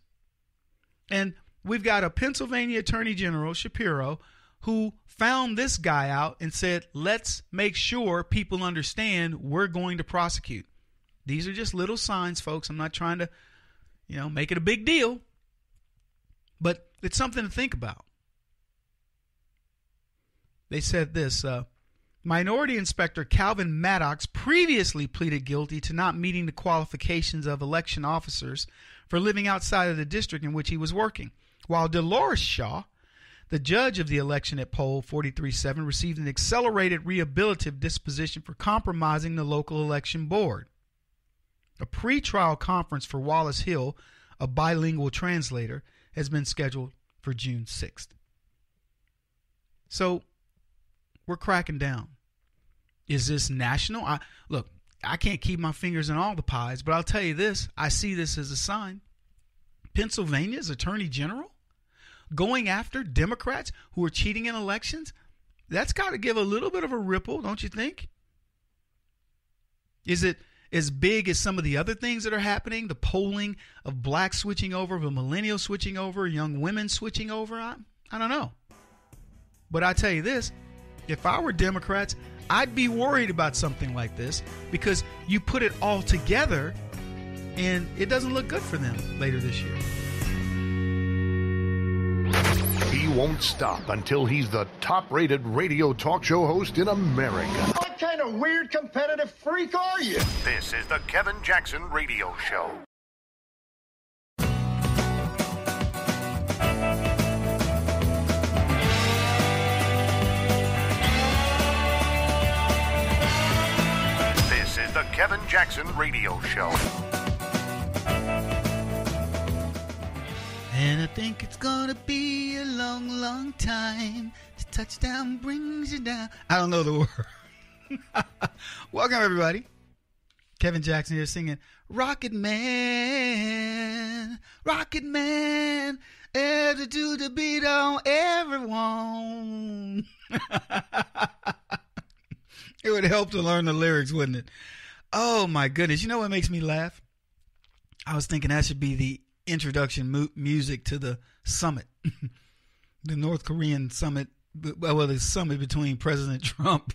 And we've got a Pennsylvania Attorney General, Shapiro, who found this guy out and said, let's make sure people understand we're going to prosecute. These are just little signs, folks. I'm not trying to, make it a big deal. But it's something to think about. They said this, Minority Inspector Calvin Maddox previously pleaded guilty to not meeting the qualifications of election officers for living outside of the district in which he was working, while Dolores Shaw, the judge of the election at poll 437, received an accelerated rehabilitative disposition for compromising the local election board. A pretrial conference for Wallace Hill, a bilingual translator, has been scheduled for June 6th. So we're cracking down. Is this national? I can't keep my fingers in all the pies, but I'll tell you this. I see this as a sign. Pennsylvania's Attorney General going after Democrats who are cheating in elections, that's got to give a little bit of a ripple, don't you think? Is it as big as some of the other things that are happening? The polling of blacks switching over, of millennials switching over, young women switching over? I don't know. But I tell you this, if I were Democrats, I'd be worried about something like this because you put it all together and it doesn't look good for them later this year. He won't stop until he's the top-rated radio talk show host in America. What kind of weird competitive freak are you? This is the Kevin Jackson Radio Show. This is the Kevin Jackson Radio Show. And I think it's gonna be a long, long time. The touchdown brings you down. I don't know the word. Welcome, everybody. Kevin Jackson here singing Rocket Man, Rocket Man, ever do the beat on everyone. It would help to learn the lyrics, wouldn't it? Oh, my goodness. You know what makes me laugh? I was thinking that should be the introduction music to the summit, the North Korean summit, the summit between President Trump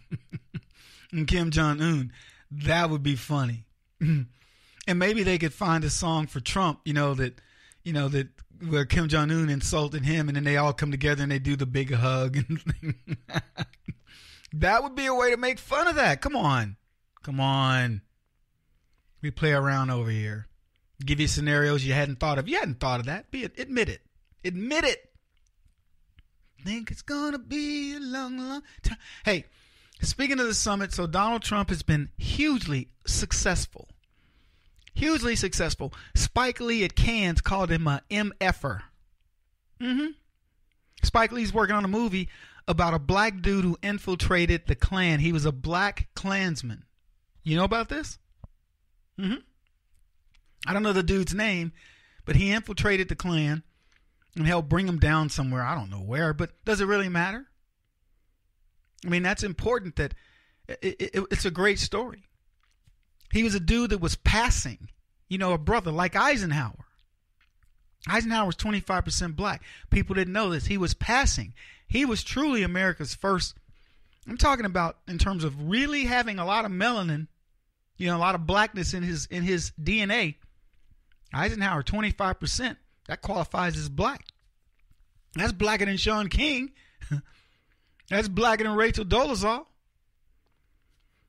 and Kim Jong-un. That would be funny. And maybe they could find a song for Trump, that where Kim Jong-un insulted him and then they all come together and they do the big hug. That would be a way to make fun of that. Come on. We play around over here. Give you scenarios you hadn't thought of. You hadn't thought of that. Admit it. Admit it. Think it's going to be a long, long time. Hey, speaking of the summit, so Donald Trump has been hugely successful. Hugely successful. Spike Lee at Cannes called him a MFer. Spike Lee's working on a movie about a black dude who infiltrated the Klan. He was a black Klansman. You know about this? I don't know the dude's name, but he infiltrated the Klan and helped bring him down somewhere. I don't know where, but does it really matter? I mean, that's important. That it's a great story. He was a dude that was passing, a brother like Eisenhower. Eisenhower was 25% black. People didn't know this. He was passing. He was truly America's first. I'm talking about in terms of really having a lot of melanin, a lot of blackness in his DNA. Eisenhower, 25%. That qualifies as black. That's blacker than Sean King. That's blacker than Rachel Dolezal.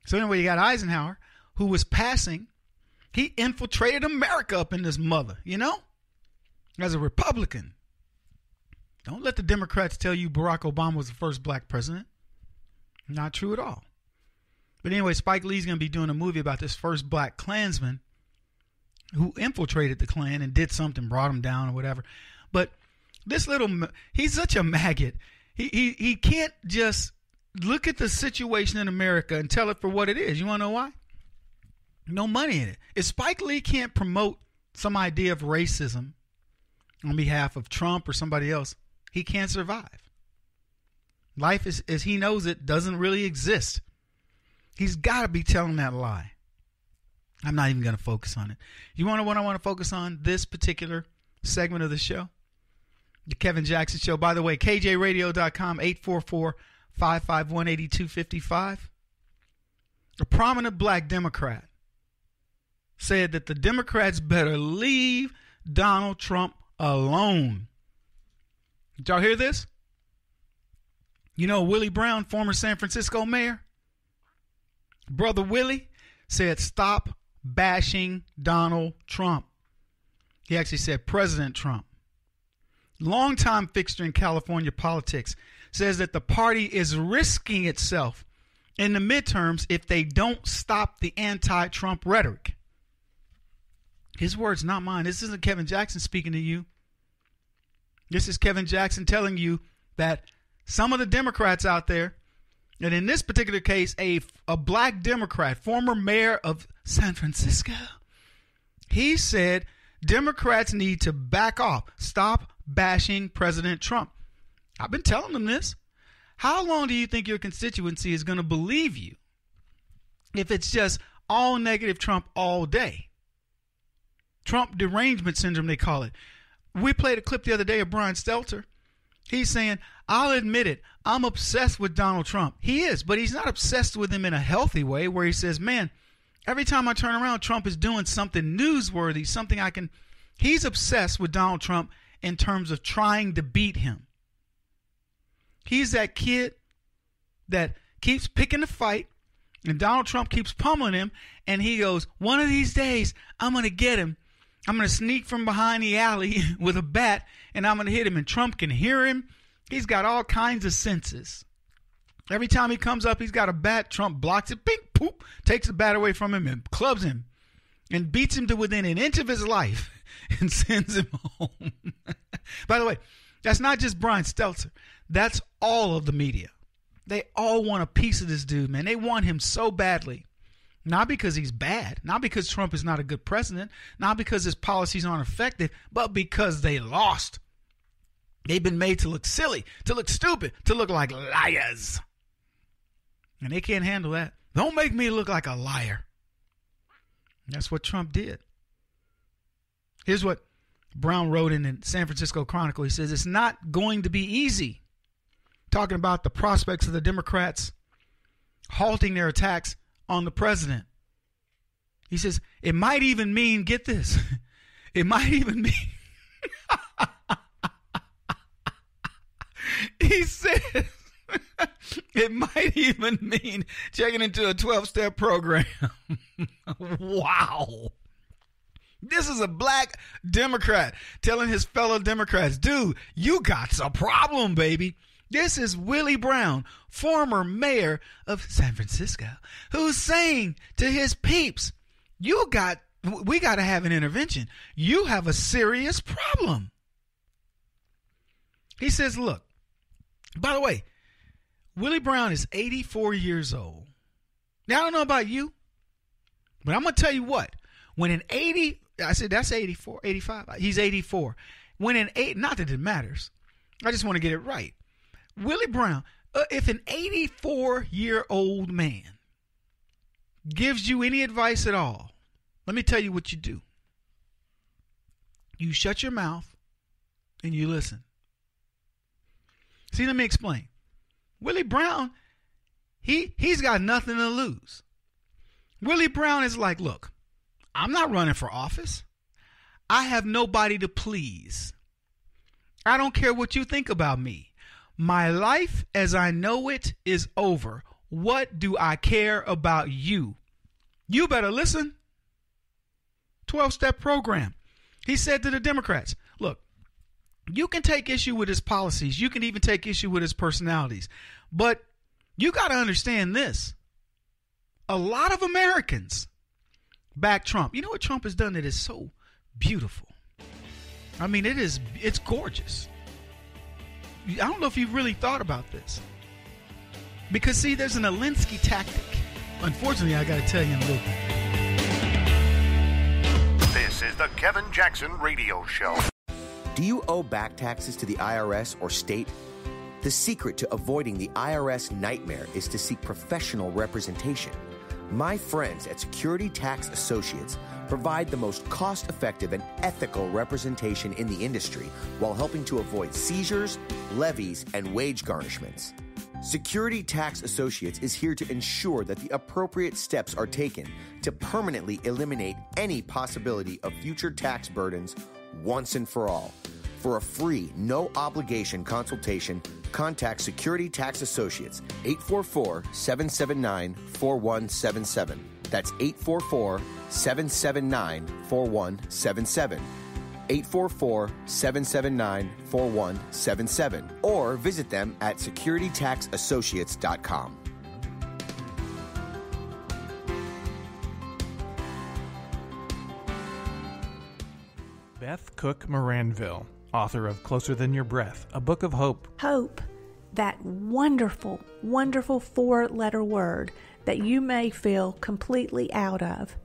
So anyway, you got Eisenhower, who was passing. He infiltrated America up in this mother, as a Republican. Don't let the Democrats tell you Barack Obama was the first black president. Not true at all. But anyway, Spike Lee's going to be doing a movie about this first black Klansman who infiltrated the Klan and did something, brought him down or whatever. But this he's such a maggot. He can't just look at the situation in America and tell it for what it is. You want to know why? No money in it. If Spike Lee can't promote some idea of racism on behalf of Trump or somebody else, he can't survive. Life, as he knows it, doesn't really exist. He's got to be telling that lie. I'm not even going to focus on it. You want to know what I want to focus on? This particular segment of the show? The Kevin Jackson Show. By the way, KJRadio.com, 844-551-8255. A prominent black Democrat said that the Democrats better leave Donald Trump alone. Did y'all hear this? Willie Brown, former San Francisco mayor, Brother Willie, said stop bashing Donald Trump. He actually said President Trump. Longtime fixture in California politics, says that the party is risking itself in the midterms if they don't stop the anti-Trump rhetoric. His words, not mine. This isn't Kevin Jackson speaking to you. This is Kevin Jackson telling you that some of the Democrats out there, and in this particular case, a black Democrat, former mayor of San Francisco, he said Democrats need to back off. Stop bashing President Trump. I've been telling them this. How long do you think your constituency is going to believe you if it's just all negative Trump all day? Trump derangement syndrome, they call it. We played a clip the other day of Brian Stelter. He's saying, I'll admit it, I'm obsessed with Donald Trump. He is, but he's not obsessed with him in a healthy way where he says, man, every time I turn around, Trump is doing something newsworthy, something I can. He's obsessed with Donald Trump in terms of trying to beat him. He's that kid that keeps picking a fight, and Donald Trump keeps pummeling him, and he goes, one of these days, I'm going to get him. I'm going to sneak from behind the alley with a bat, and I'm going to hit him. And Trump can hear him. He's got all kinds of senses. Every time he comes up, he's got a bat. Trump blocks it, bing, poop, takes the bat away from him and clubs him and beats him to within an inch of his life and sends him home. By the way, that's not just Brian Stelter. That's all of the media. They all want a piece of this dude, man. They want him so badly. Not because he's bad, not because Trump is not a good president, not because his policies aren't effective, but because they lost. They've been made to look silly, to look stupid, to look like liars. And they can't handle that. Don't make me look like a liar. That's what Trump did. Here's what Brown wrote in the San Francisco Chronicle. He says, it's not going to be easy. Talking about the prospects of the Democrats halting their attacks on the president. He says, it might even mean, get this, it might even mean, he said, it might even mean checking into a 12-step program. Wow. This is a black Democrat telling his fellow Democrats, dude, you got a problem, baby. This is Willie Brown, former mayor of San Francisco, who's saying to his peeps, we got to have an intervention. You have a serious problem. He says, look, by the way, Willie Brown is 84 years old. Now, I don't know about you, but I'm going to tell you what. When an 80, I said that's 84, 85. He's 84. When an 8, not that it matters. I just want to get it right. Willie Brown, if an 84-year-old man gives you any advice at all, let me tell you what you do. You shut your mouth and you listen. See, let me explain. Willie Brown, he's got nothing to lose. Willie Brown is like, look, I'm not running for office. I have nobody to please. I don't care what you think about me. My life as I know it is over. What do I care about you? You better listen. 12-step program. He said to the Democrats, look, you can take issue with his policies. You can even take issue with his personalities. But you got to understand this. A lot of Americans back Trump. You know what Trump has done that is so beautiful? I mean, it's gorgeous. I don't know if you've really thought about this. Because, see, there's an Alinsky tactic. Unfortunately, I got to tell you in a little bit. This is the Kevin Jackson Radio Show. Do you owe back taxes to the IRS or state? The secret to avoiding the IRS nightmare is to seek professional representation. My friends at Security Tax Associates provide the most cost-effective and ethical representation in the industry while helping to avoid seizures, levies, and wage garnishments. Security Tax Associates is here to ensure that the appropriate steps are taken to permanently eliminate any possibility of future tax burdens once and for all. For a free, no-obligation consultation, contact Security Tax Associates, 844-779-4177. That's 844-779-4177. 844-779-4177. Or visit them at securitytaxassociates.com. Beth Cook Moranville, author of Closer Than Your Breath, a book of hope. Hope, that wonderful, wonderful 4-letter word that you may feel completely out of.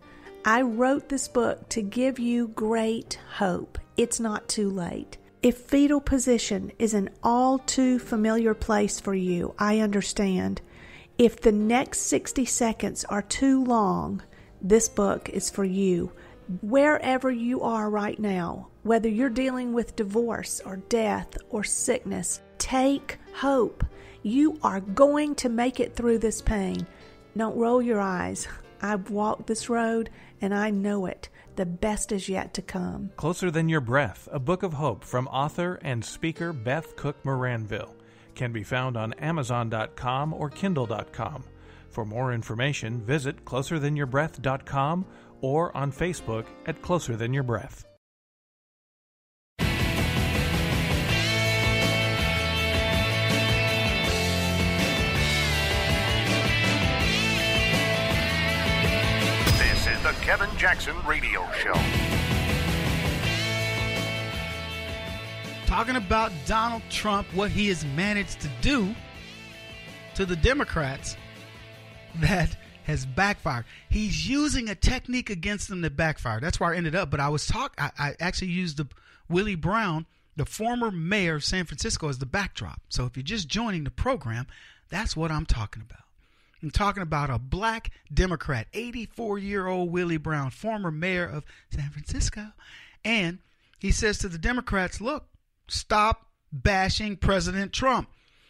I wrote this book to give you great hope. It's not too late. If fetal position is an all too familiar place for you, I understand. If the next 60 seconds are too long, this book is for you. Wherever you are right now, whether you're dealing with divorce or death or sickness, take hope. You are going to make it through this pain. Don't roll your eyes. I've walked this road and I know it. The best is yet to come. Closer Than Your Breath, a book of hope from author and speaker Beth Cook Moranville, can be found on Amazon.com or Kindle.com. For more information, visit closerthanyourBreath.com or on Facebook at Closer Than Your Breath. This is the Kevin Jackson Radio Show. Talking about Donald Trump, what he has managed to do to the Democrats that has backfired. He's using a technique against them that backfired. That's where I ended up. But I actually used the Willie Brown, the former mayor of San Francisco, as the backdrop. So if you're just joining the program, that's what I'm talking about. I'm talking about a black Democrat, 84-year-old Willie Brown, former mayor of San Francisco. And he says to the Democrats, look, stop bashing President Trump.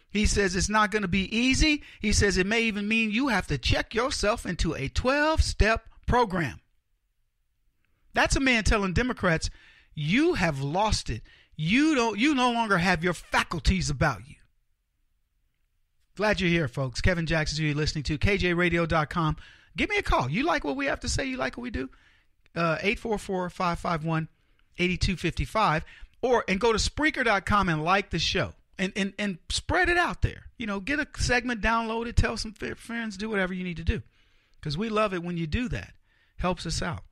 He says it's not going to be easy. He says it may even mean you have to check yourself into a 12-step program. That's a man telling Democrats, you have lost it. You no longer have your faculties about you. Glad you're here, folks. Kevin Jackson, who you're listening to, KJRadio.com. Give me a call. You like what we have to say? You like what we do? 844-551-8255. And go to Spreaker.com and like the show. And spread it out there. You know, get a segment downloaded, tell some friends, do whatever you need to do. Because we love it when you do that. Helps us out.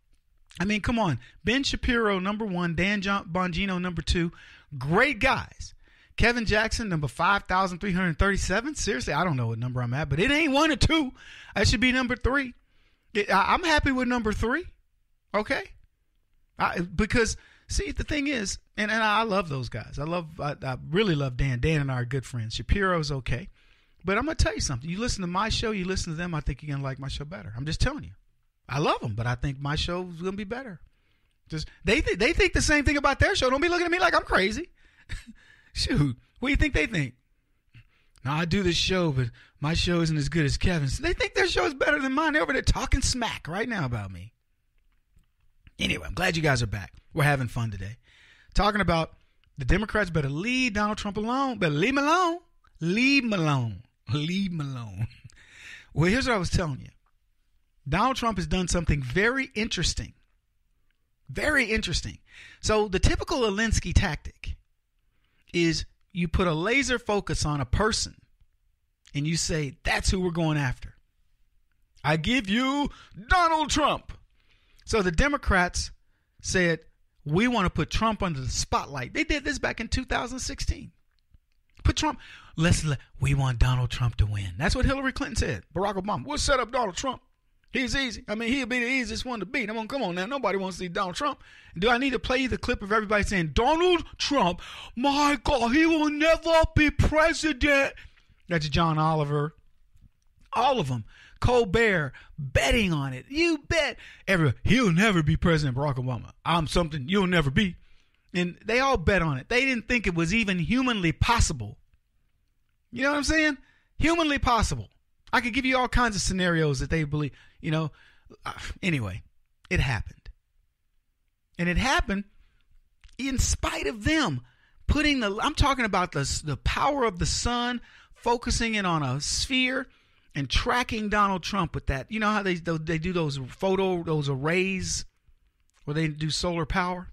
I mean, come on. Ben Shapiro, number 1. Dan Bongino, number 2. Great guys. Kevin Jackson, number 5,337. Seriously, I don't know what number I'm at, but it ain't 1 or 2. I should be number 3. I'm happy with number 3. Okay? Because, see, the thing is, and I love those guys. I really love Dan. Dan and I are good friends. Shapiro's okay. But I'm going to tell you something. You listen to my show, you listen to them, I think you're going to like my show better. I'm just telling you. I love them, but I think my show is going to be better. Just they think the same thing about their show. Don't be looking at me like I'm crazy. Shoot, what do you think they think? Now, I do this show, but my show isn't as good as Kevin's. They think their show is better than mine. They're over there talking smack right now about me. Anyway, I'm glad you guys are back. We're having fun today. Talking about the Democrats better leave Donald Trump alone. Better leave him alone. Leave him alone. Leave him alone. Well, here's what I was telling you. Donald Trump has done something very interesting. Very interesting. So the typical Alinsky tactic is you put a laser focus on a person and you say, that's who we're going after. I give you Donald Trump. So the Democrats said, we want to put Trump under the spotlight. They did this back in 2016. Put Trump, we want Donald Trump to win. That's what Hillary Clinton said. Barack Obama, we'll set up Donald Trump. He's easy. I mean, he'll be the easiest one to beat. I mean, come on now. Nobody wants to see Donald Trump. Do I need to play you the clip of everybody saying, Donald Trump, my God, he will never be president? That's John Oliver. All of them. Colbert betting on it. You bet. He'll never be President Barack Obama. I'm something you'll never be. And they all bet on it. They didn't think it was even humanly possible. You know what I'm saying? Humanly possible. I could give you all kinds of scenarios that they believe, anyway, it happened. And it happened in spite of them putting I'm talking about the power of the sun, focusing it on a sphere and tracking Donald Trump with that. You know how they do those arrays where they do solar power,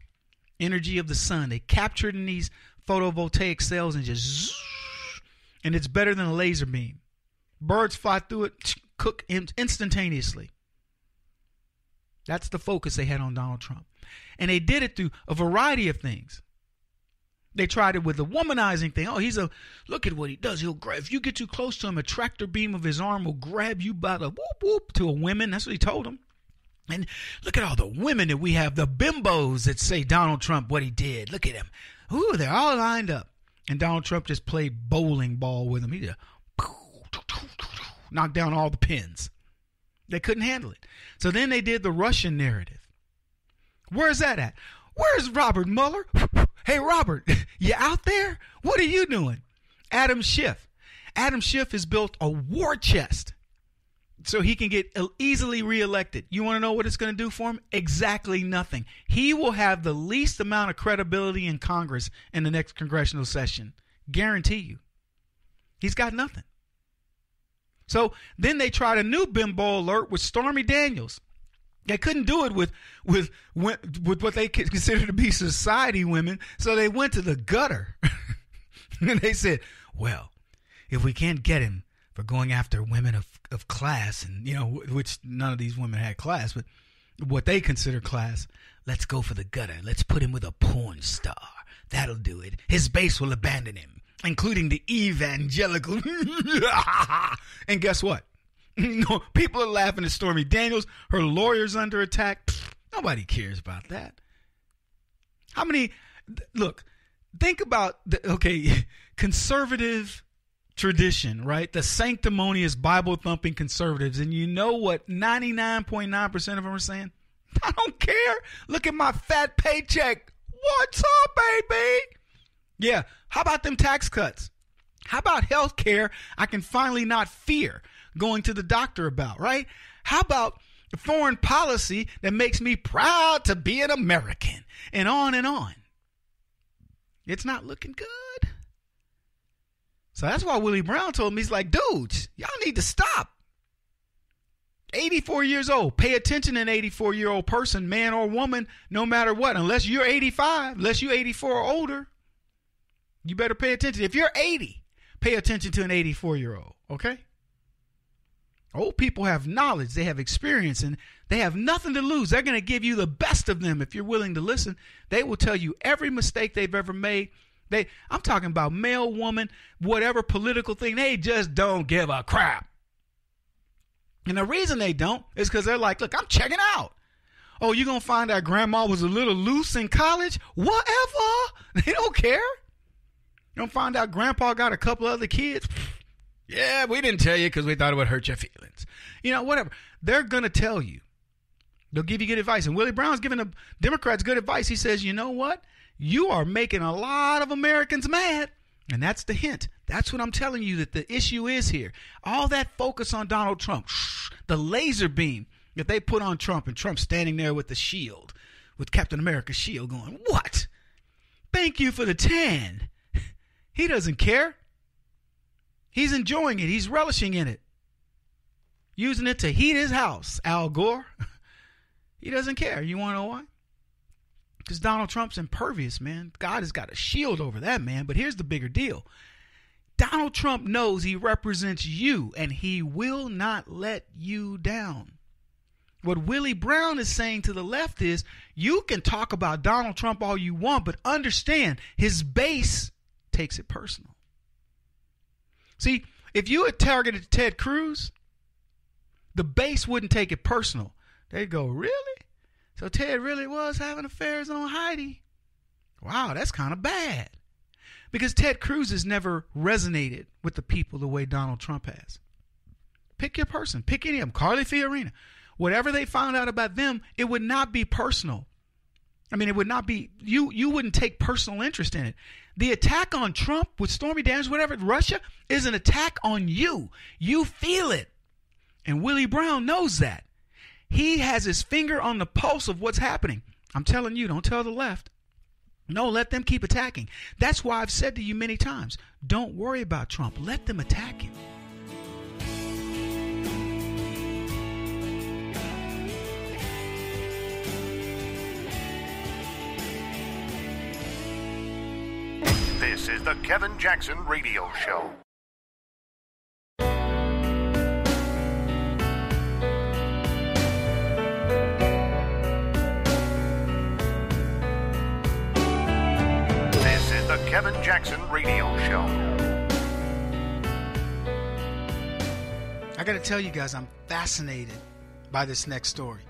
energy of the sun. They capture it in these photovoltaic cells and and it's better than a laser beam. Birds fly through it, cook instantaneously. That's the focus they had on Donald Trump. And they did it through a variety of things. They tried it with the womanizing thing. Oh, look at what he does. He'll grab, if you get too close to him, a tractor beam of his arm will grab you by the whoop whoop to a women. That's what he told them. And look at all the women that we have, the bimbos that say Donald Trump, what he did. Look at him. Ooh, they're all lined up. And Donald Trump just played bowling ball with them. He just knocked down all the pins. They couldn't handle it. So then they did the Russian narrative. Where's that at? Where's Robert Mueller? Hey, Robert, you out there? What are you doing? Adam Schiff. Adam Schiff has built a war chest so he can get easily reelected. You want to know what it's going to do for him? Exactly nothing. He will have the least amount of credibility in Congress in the next congressional session. Guarantee you. He's got nothing. So then they tried a new bimbo alert with Stormy Daniels. They couldn't do it with what they consider to be society women, so they went to the gutter. And they said, well, if we can't get him for going after women of class, and which none of these women had class, but what they consider class, let's go for the gutter. Let's put him with a porn star. That'll do it. His base will abandon him, including the evangelical. And guess what? People are laughing at Stormy Daniels. Her lawyer's under attack. Nobody cares about that. Look, think about conservative tradition, right? The sanctimonious Bible-thumping conservatives. And you know what 99.9% of them are saying? I don't care. Look at my fat paycheck. What's up, baby? Yeah. How about them tax cuts? How about health care I can finally not fear going to the doctor about, right? How about the foreign policy that makes me proud to be an American? And on and on. It's not looking good. So that's why Willie Brown told me, he's like, dudes, y'all need to stop. 84 years old. Pay attention, an 84-year-old person, man or woman, no matter what. Unless you're 85, unless you're 84 or older, you better pay attention. If you're 80, pay attention to an 84-year-old, okay? Old people have knowledge, they have experience, and they have nothing to lose. They're going to give you the best of them if you're willing to listen. They will tell you every mistake they've ever made, I'm talking about male, woman, whatever political thing, they just don't give a crap. And the reason they don't is because they're like, look, I'm checking out. Oh, you're going to find out grandma was a little loose in college? Whatever. They don't care. You don't find out grandpa got a couple other kids? Yeah, we didn't tell you because we thought it would hurt your feelings. You know, whatever. They're going to tell you. They'll give you good advice. And Willie Brown's giving the Democrats good advice. He says, you know what? You are making a lot of Americans mad. And that's the hint. That's what I'm telling you that the issue is here. All that focus on Donald Trump, the laser beam that they put on Trump, and Trump standing there with the shield, with Captain America's shield going, what? Thank you for the tan. He doesn't care. He's enjoying it. He's relishing in it. Using it to heat his house, Al Gore. He doesn't care. You want to know why? Because Donald Trump's impervious, man. God has got a shield over that, man. But here's the bigger deal. Donald Trump knows he represents you, and he will not let you down. What Willie Brown is saying to the left is, you can talk about Donald Trump all you want, but understand his base takes it personal. See, if you had targeted Ted Cruz, the base wouldn't take it personal. They'd go, really? So Ted really was having affairs on Heidi? Wow, that's kind of bad. Because Ted Cruz has never resonated with the people the way Donald Trump has. Pick your person. Pick any of them. Carly Fiorina. Whatever they found out about them, it would not be personal. I mean, it would not be, you wouldn't take personal interest in it. The attack on Trump with Stormy Daniels, whatever, Russia, is an attack on you. You feel it. And Willie Brown knows that. He has his finger on the pulse of what's happening. I'm telling you, don't tell the left. No, let them keep attacking. That's why I've said to you many times, don't worry about Trump. Let them attack him. This is the Kevin Jackson Radio Show. This is the Kevin Jackson Radio Show. I got to tell you guys, I'm fascinated by this next story.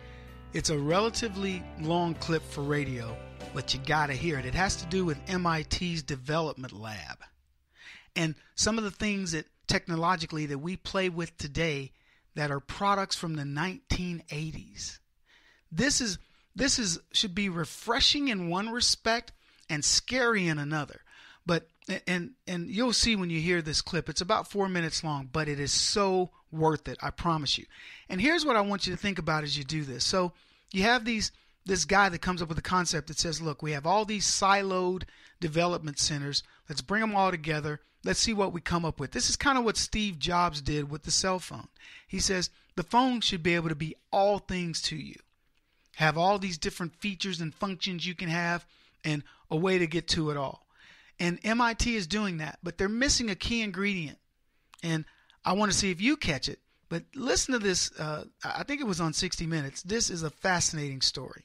It's a relatively long clip for radio, but you got to hear it. It has to do with MIT's development lab and some of the things that technologically that we play with today that are products from the 1980s. This should be refreshing in one respect and scary in another. But and you'll see when you hear this clip. It's about 4 minutes long, but it is so worth it, I promise you. And here's what I want you to think about as you do this. So you have this guy that comes up with a concept that says, look, we have all these siloed development centers. Let's bring them all together. Let's see what we come up with. This is kind of what Steve Jobs did with the cell phone. He says the phone should be able to be all things to you. Have all these different features and functions you can have and a way to get to it all. And MIT is doing that, but they're missing a key ingredient. And I want to see if you catch it. But listen to this. I think it was on 60 Minutes. This is a fascinating story.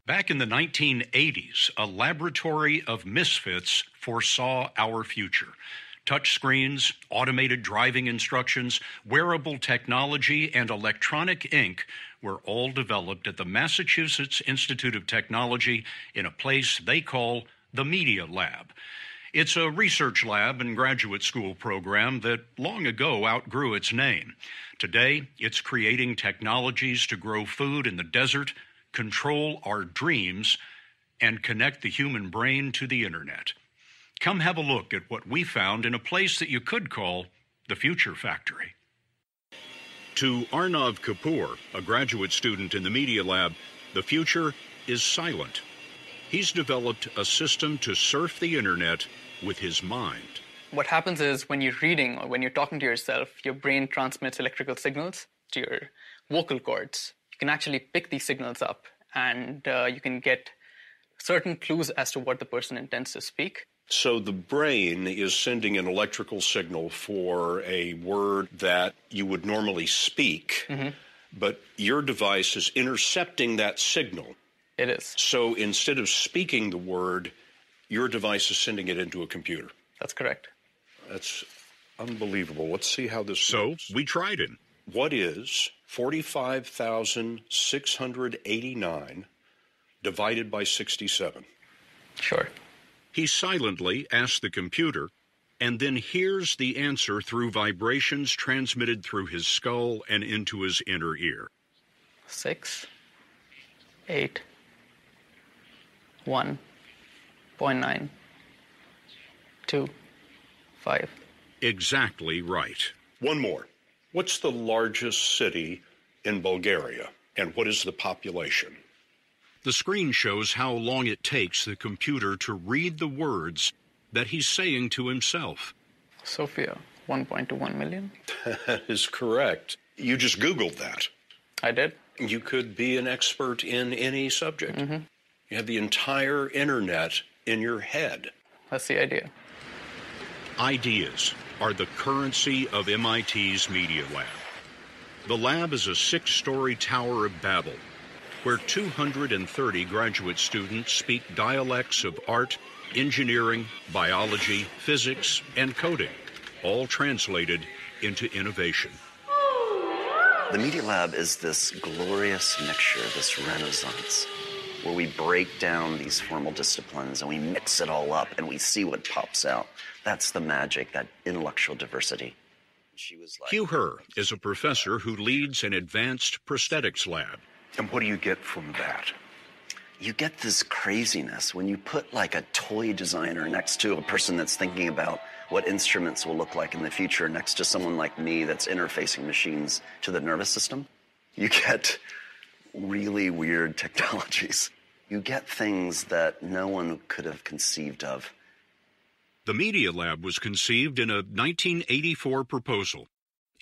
Back in the 1980s, a laboratory of misfits foresaw our future. Touchscreens, automated driving instructions, wearable technology, and electronic ink were all developed at the Massachusetts Institute of Technology in a place they call the Media Lab. It's a research lab and graduate school program that long ago outgrew its name. Today, it's creating technologies to grow food in the desert, control our dreams, and connect the human brain to the internet. Come have a look at what we found in a place that you could call the Future Factory. To Arnav Kapoor, a graduate student in the Media Lab, the future is silent. He's developed a system to surf the internet with his mind. What happens is when you're reading or when you're talking to yourself, your brain transmits electrical signals to your vocal cords. You can actually pick these signals up and you can get certain clues as to what the person intends to speak. So the brain is sending an electrical signal for a word that you would normally speak, but your device is intercepting that signal. It is. So instead of speaking the word, Your device is sending it into a computer. That's correct. That's unbelievable. Let's see how this works. We tried it. What is 45,689 divided by 67? Sure. He silently asked the computer and then hears the answer through vibrations transmitted through his skull and into his inner ear. 6, 8, 1.9, 2, 5. Exactly right. One more. What's the largest city in Bulgaria, and what is the population? The screen shows how long it takes the computer to read the words that he's saying to himself. Sofia, 1.21 million. That is correct. You just Googled that. I did. You could be an expert in any subject. You have the entire internet in your head. That's the idea. Ideas are the currency of MIT's Media Lab. The lab is a 6-story Tower of Babel, where 230 graduate students speak dialects of art, engineering, biology, physics, and coding, all translated into innovation. The Media Lab is this glorious mixture, this renaissance, where we break down these formal disciplines and we mix it all up and we see what pops out. That's the magic, that intellectual diversity. Hugh Herr is a professor who leads an advanced prosthetics lab. And what do you get from that? You get this craziness when you put like a toy designer next to a person that's thinking about what instruments will look like in the future next to someone like me that's interfacing machines to the nervous system. You get really weird technologies. You get things that no one could have conceived of. The Media Lab was conceived in a 1984 proposal.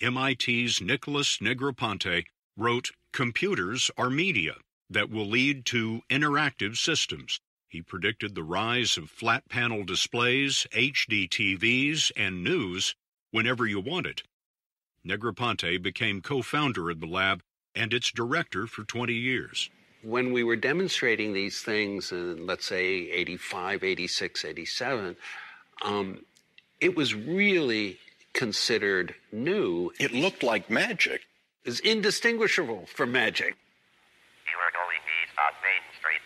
MIT's Nicholas Negroponte wrote, "Computers are media that will lead to interactive systems." He predicted the rise of flat panel displays, HD TVs, and news whenever you want it. Negroponte became co-founder of the lab and its director for 20 years. When we were demonstrating these things in, let's say, 85, 86, 87, it was really considered new. It looked like magic. It's indistinguishable from magic. You are going east on Main Street.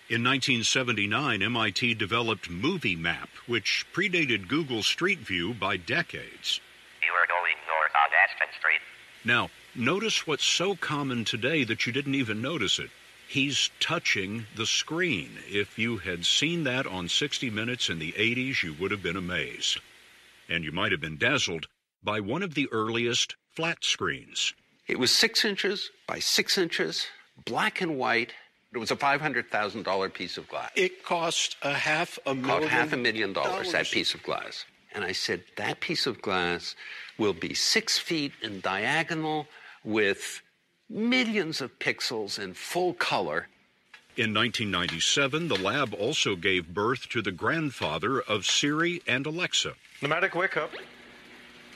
In 1979, MIT developed Movie Map, which predated Google Street View by decades. You are going north on Aspen Street. Now, notice what's so common today that you didn't even notice it. He's touching the screen. If you had seen that on 60 Minutes in the 80s, you would have been amazed. And you might have been dazzled by one of the earliest flat screens. It was 6 inches by 6 inches, black and white. It was a $500,000 piece of glass. It cost $500,000, that piece of glass. And I said, that piece of glass will be 6 feet in diagonal with millions of pixels in full color. In 1997, the lab also gave birth to the grandfather of Siri and Alexa. Pneumatic, wake up.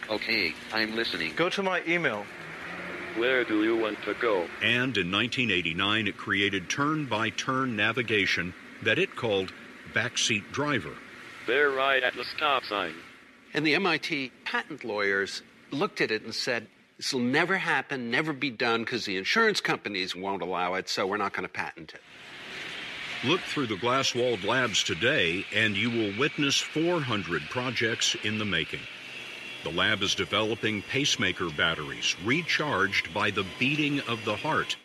Okay, I'm listening. Go to my email. Where do you want to go? And in 1989, it created turn-by-turn navigation that it called Backseat Driver. They're right at the stop sign. And the MIT patent lawyers looked at it and said, this will never happen, never be done, because the insurance companies won't allow it, so we're not going to patent it. Look through the glass-walled labs today, and you will witness 400 projects in the making. The lab is developing pacemaker batteries recharged by the beating of the heart,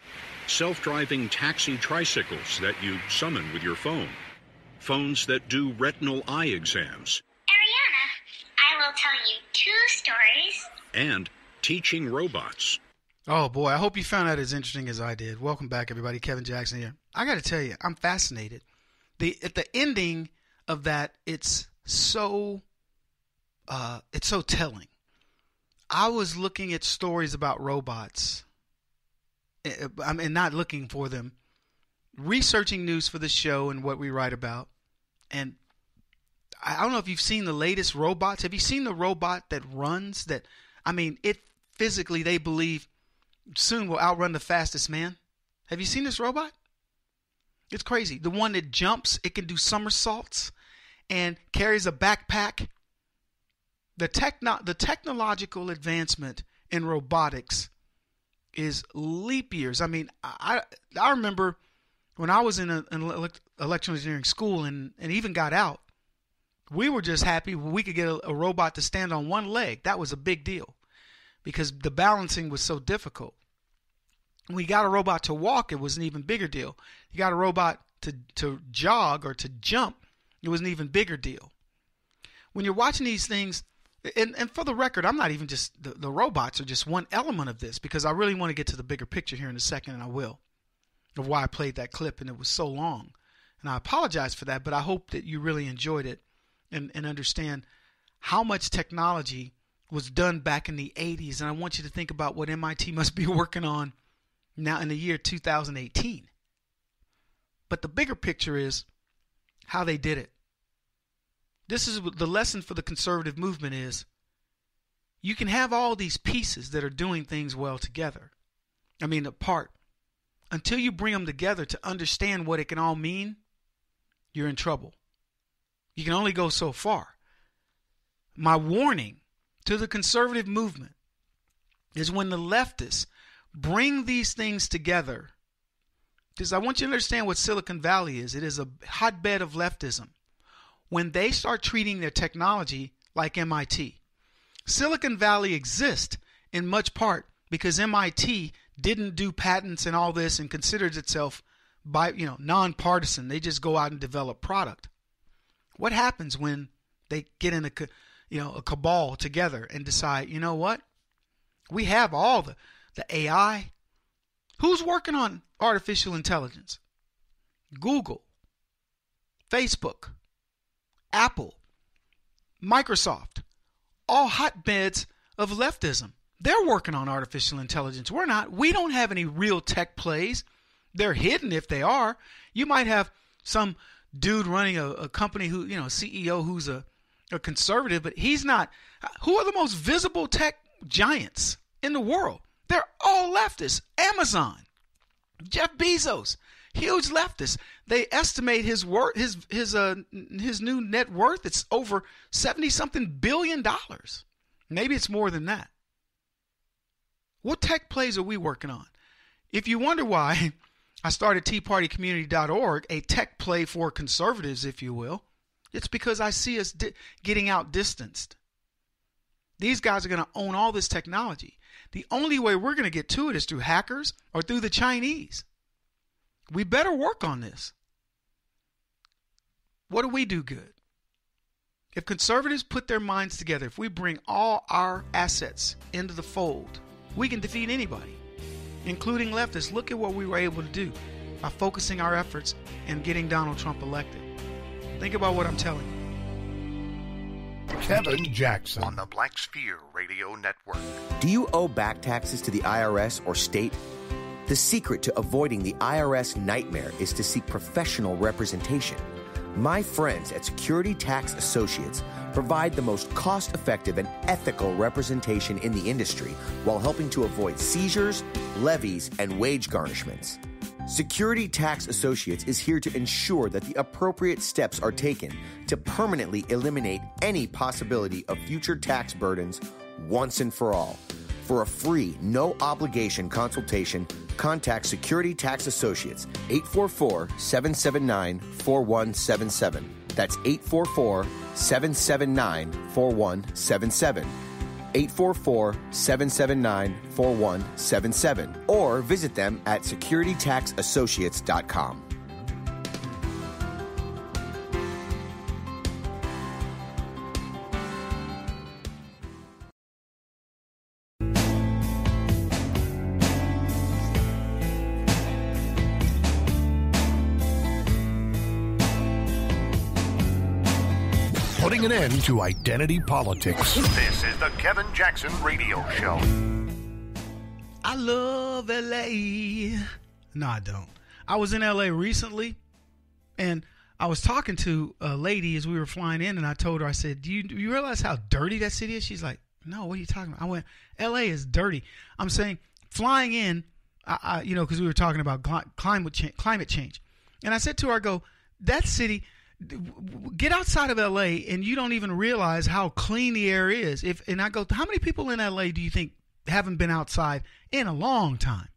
self-driving taxi tricycles that you summon with your phone, phones that do retinal eye exams. Ariana, I will tell you 2 stories. And teaching robots. Oh, boy, I hope you found that as interesting as I did. Welcome back, everybody. Kevin Jackson here. I got to tell you, I'm fascinated. At the ending of that, it's so telling. I was looking at stories about robots. I mean, not looking for them, researching news for the show and what we write about. And I don't know if you've seen the latest robots. Have you seen the robot that runs? It physically, they believe, soon will outrun the fastest man. Have you seen this robot? It's crazy. The one that jumps, it can do somersaults. and carries a backpack. The technological advancement in robotics is leap years. I mean, I remember when I was in an electrical engineering school and even got out, we were just happy when we could get a robot to stand on one leg. That was a big deal because the balancing was so difficult. When we got a robot to walk, it was an even bigger deal. You got a robot to jog or to jump, it was an even bigger deal. When you're watching these things, and for the record, I'm not even just, the robots are just one element of this, because I really want to get to the bigger picture here in a second, and I will, of why I played that clip, and it was so long. And I apologize for that, but I hope that you really enjoyed it and understand how much technology was done back in the 80s. And I want you to think about what MIT must be working on now in the year 2018. But the bigger picture is how they did it. This is the lesson for the conservative movement is you can have all these pieces that are doing things well together. I mean, apart. Until you bring them together to understand what it can all mean, you're in trouble. You can only go so far. My warning to the conservative movement is when the leftists bring these things together, because I want you to understand what Silicon Valley is. It is a hotbed of leftism. When they start treating their technology like MIT. Silicon Valley exists in much part because MIT didn't do patents and all this and considers itself nonpartisan. They just go out and develop product. What happens when they get in a cabal together and decide, you know what? We have all the AI. Who's working on artificial intelligence? Google, Facebook, Apple, Microsoft, all hotbeds of leftism. They're working on artificial intelligence. We're not. We don't have any real tech plays. They're hidden if they are. You might have some dude running a company who, CEO who's a conservative, but he's not. Who are the most visible tech giants in the world? They're all leftists. Amazon, Jeff Bezos, huge leftists. They estimate his worth, his new net worth. It's over $70-something billion. Maybe it's more than that. What tech plays are we working on? If you wonder why I started TeaPartyCommunity.org, a tech play for conservatives, if you will, it's because I see us getting outdistanced. These guys are going to own all this technology. The only way we're going to get to it is through hackers or through the Chinese. We better work on this. What do we do good? If conservatives put their minds together, if we bring all our assets into the fold, we can defeat anybody, including leftists. Look at what we were able to do by focusing our efforts and getting Donald Trump elected. Think about what I'm telling you. Kevin Jackson on the Black Sphere Radio Network. Do you owe back taxes to the IRS or state? The secret to avoiding the IRS nightmare is to seek professional representation. My friends at Security Tax Associates provide the most cost-effective and ethical representation in the industry while helping to avoid seizures, levies, and wage garnishments. Security Tax Associates is here to ensure that the appropriate steps are taken to permanently eliminate any possibility of future tax burdens once and for all. For a free, no-obligation consultation, contact Security Tax Associates, 844-779-4177. That's 844-779-4177. 844-779-4177. Or visit them at securitytaxassociates.com. Putting an end to identity politics. This is the Kevin Jackson Radio Show. I love L.A. No, I don't. I was in L.A. recently, and I was talking to a lady as we were flying in, and I told her, I said, do you realize how dirty that city is? She's like, no, what are you talking about? I went, L.A. is dirty. I'm saying flying in, because we were talking about climate change. And I said to her, I go, that city, Get outside of LA and you don't even realize how clean the air is. And I go, how many people in LA do you think haven't been outside in a long time?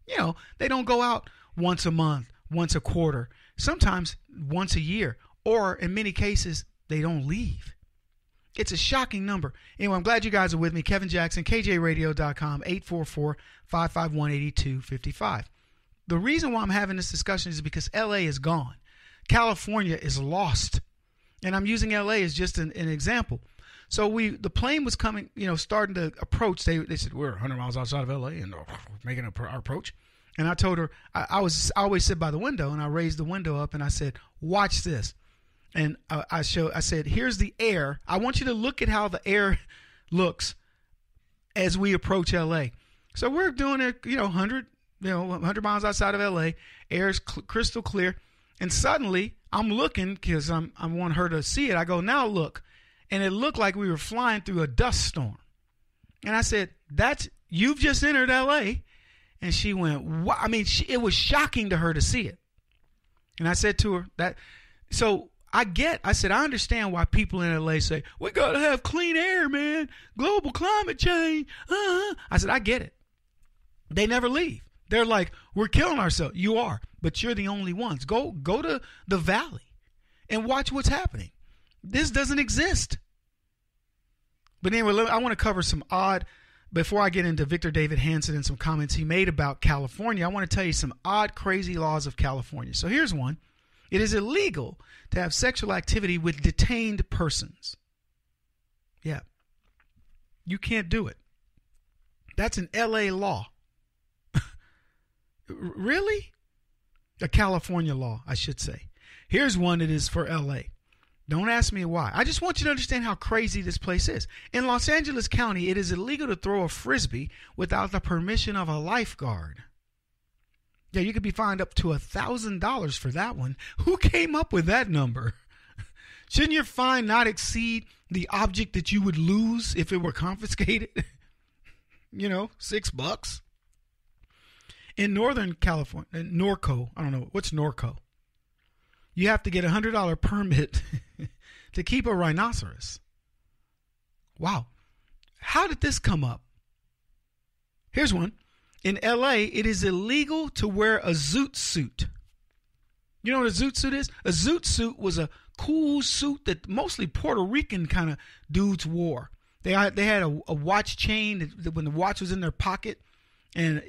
You know, they don't go out once a month, once a quarter, sometimes once a year, or in many cases, they don't leave. It's a shocking number. Anyway, I'm glad you guys are with me. Kevin Jackson, KJRadio.com, 844-551-8255. The reason why I'm having this discussion is because LA is gone. California is lost. And I'm using LA as just an example. So the plane was coming, starting to approach. They said, we're 100 miles outside of LA and making our approach. And I told her, I always sit by the window, and I raised the window up and I said, watch this. And I said, here's the air. I want you to look at how the air looks as we approach LA. So we're doing it, 100 miles outside of LA. Air's crystal clear. And suddenly I'm looking because I want her to see it. I go, now look. And it looked like we were flying through a dust storm. And I said, you've just entered LA. And she went, what? I mean, it was shocking to her to see it. And I said to her I said, I understand why people in LA say, we got to have clean air, man. Global climate change. I said, I get it. They never leave. They're like, we're killing ourselves. You are, but you're the only ones. Go to the valley and watch what's happening. This doesn't exist. But anyway, I want to cover before I get into Victor David Hanson and some comments he made about California, I want to tell you some odd, crazy laws of California. So here's one. It is illegal to have sexual activity with detained persons. Yeah. You can't do it. That's an LA law. Really? A California law, I should say. Here's one that is for LA. Don't ask me why. I just want you to understand how crazy this place is. In Los Angeles County, it is illegal to throw a Frisbee without the permission of a lifeguard. Yeah, you could be fined up to $1,000 for that one. Who came up with that number? Shouldn't your fine not exceed the object that you would lose if it were confiscated? $6. In Northern California, Norco, I don't know, what's Norco? You have to get a $100 permit to keep a rhinoceros. Wow. How did this come up? Here's one. In LA, it is illegal to wear a zoot suit. You know what a zoot suit is? A zoot suit was a cool suit that mostly Puerto Rican kind of dudes wore. They had a watch chain that when the watch was in their pocket. And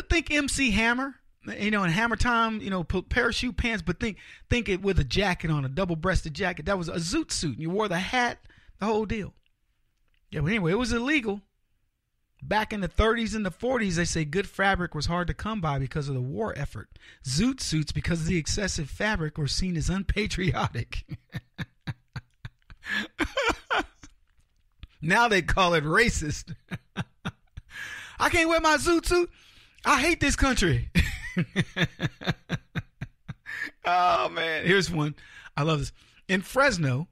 think MC Hammer. In Hammer Time, parachute pants, but think it with a jacket on, a double-breasted jacket. That was a zoot suit. You wore the hat, the whole deal. Yeah, but anyway, it was illegal. Back in the 30s and the 40s, they say good fabric was hard to come by because of the war effort. Zoot suits, because of the excessive fabric, were seen as unpatriotic. Now they call it racist. I can't wear my zoot suit. I hate this country. Oh, man. Here's one. I love this. In Fresno,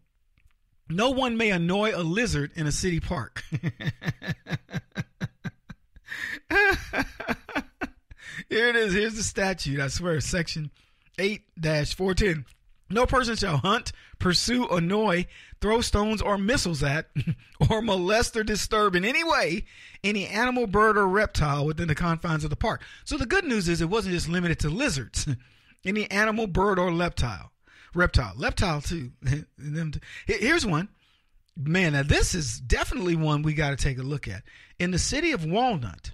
no one may annoy a lizard in a city park. Here it is. Here's the statute. I swear, section 8-410. No person shall hunt, pursue, annoy, throw stones or missiles at, or molest or disturb in any way any animal, bird, or reptile within the confines of the park. So the good news is it wasn't just limited to lizards. Any animal, bird, or reptile too. Here's one. Man, now this is definitely one we got to take a look at. In the city of Walnut,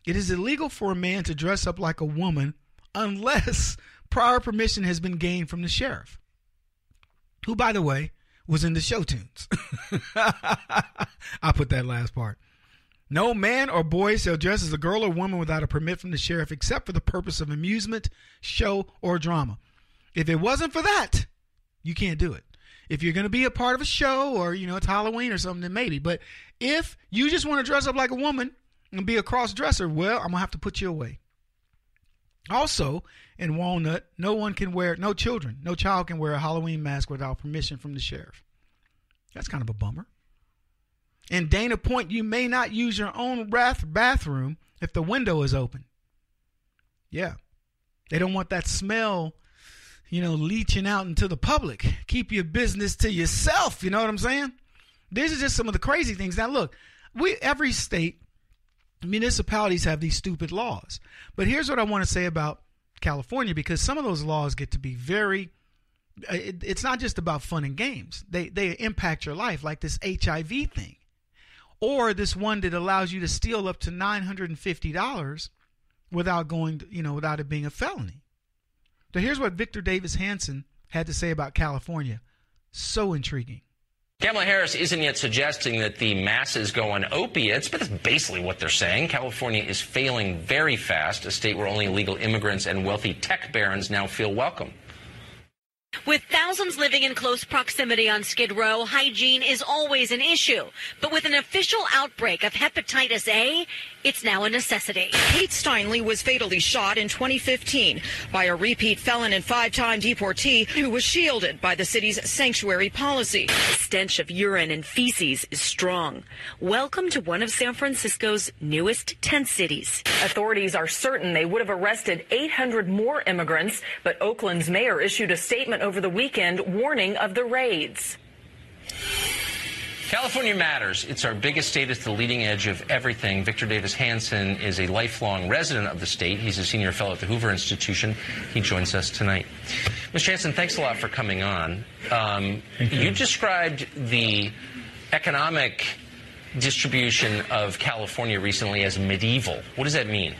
it is illegal for a man to dress up like a woman unless prior permission has been gained from the sheriff, who, by the way, was in the show tunes. I'll put that last part. No man or boy shall dress as a girl or woman without a permit from the sheriff except for the purpose of amusement, show, or drama. If it wasn't for that, you can't do it. If you're going to be a part of a show or, it's Halloween or something, then maybe. But if you just want to dress up like a woman and be a cross-dresser, well, I'm going to have to put you away. Also, in Walnut, no child can wear a Halloween mask without permission from the sheriff. That's kind of a bummer. In Dana Point, you may not use your own bathroom if the window is open. Yeah. They don't want that smell, leeching out into the public. Keep your business to yourself. You know what I'm saying? These are just some of the crazy things. Now, look, every state, municipalities have these stupid laws. But here's what I want to say about California, because some of those laws get to be it's not just about fun and games. They impact your life, like this HIV thing. Or this one that allows you to steal up to $950 without without it being a felony. So here's what Victor Davis Hanson had to say about California. So intriguing. Kamala Harris isn't yet suggesting that the masses go on opiates, but that's basically what they're saying. California is failing very fast, a state where only illegal immigrants and wealthy tech barons now feel welcome. With thousands living in close proximity on Skid Row, hygiene is always an issue. But with an official outbreak of hepatitis A, it's now a necessity. Kate Steinle was fatally shot in 2015 by a repeat felon and 5-time deportee who was shielded by the city's sanctuary policy. The stench of urine and feces is strong. Welcome to one of San Francisco's newest tent cities. Authorities are certain they would have arrested 800 more immigrants, but Oakland's mayor issued a statement over the weekend warning of the raids. California matters. It's our biggest state. It's the leading edge of everything. Victor Davis Hanson is a lifelong resident of the state. He's a senior fellow at the Hoover Institution. He joins us tonight. Mr. Hanson, thanks a lot for coming on. You described the economic distribution of California recently as medieval. What does that mean?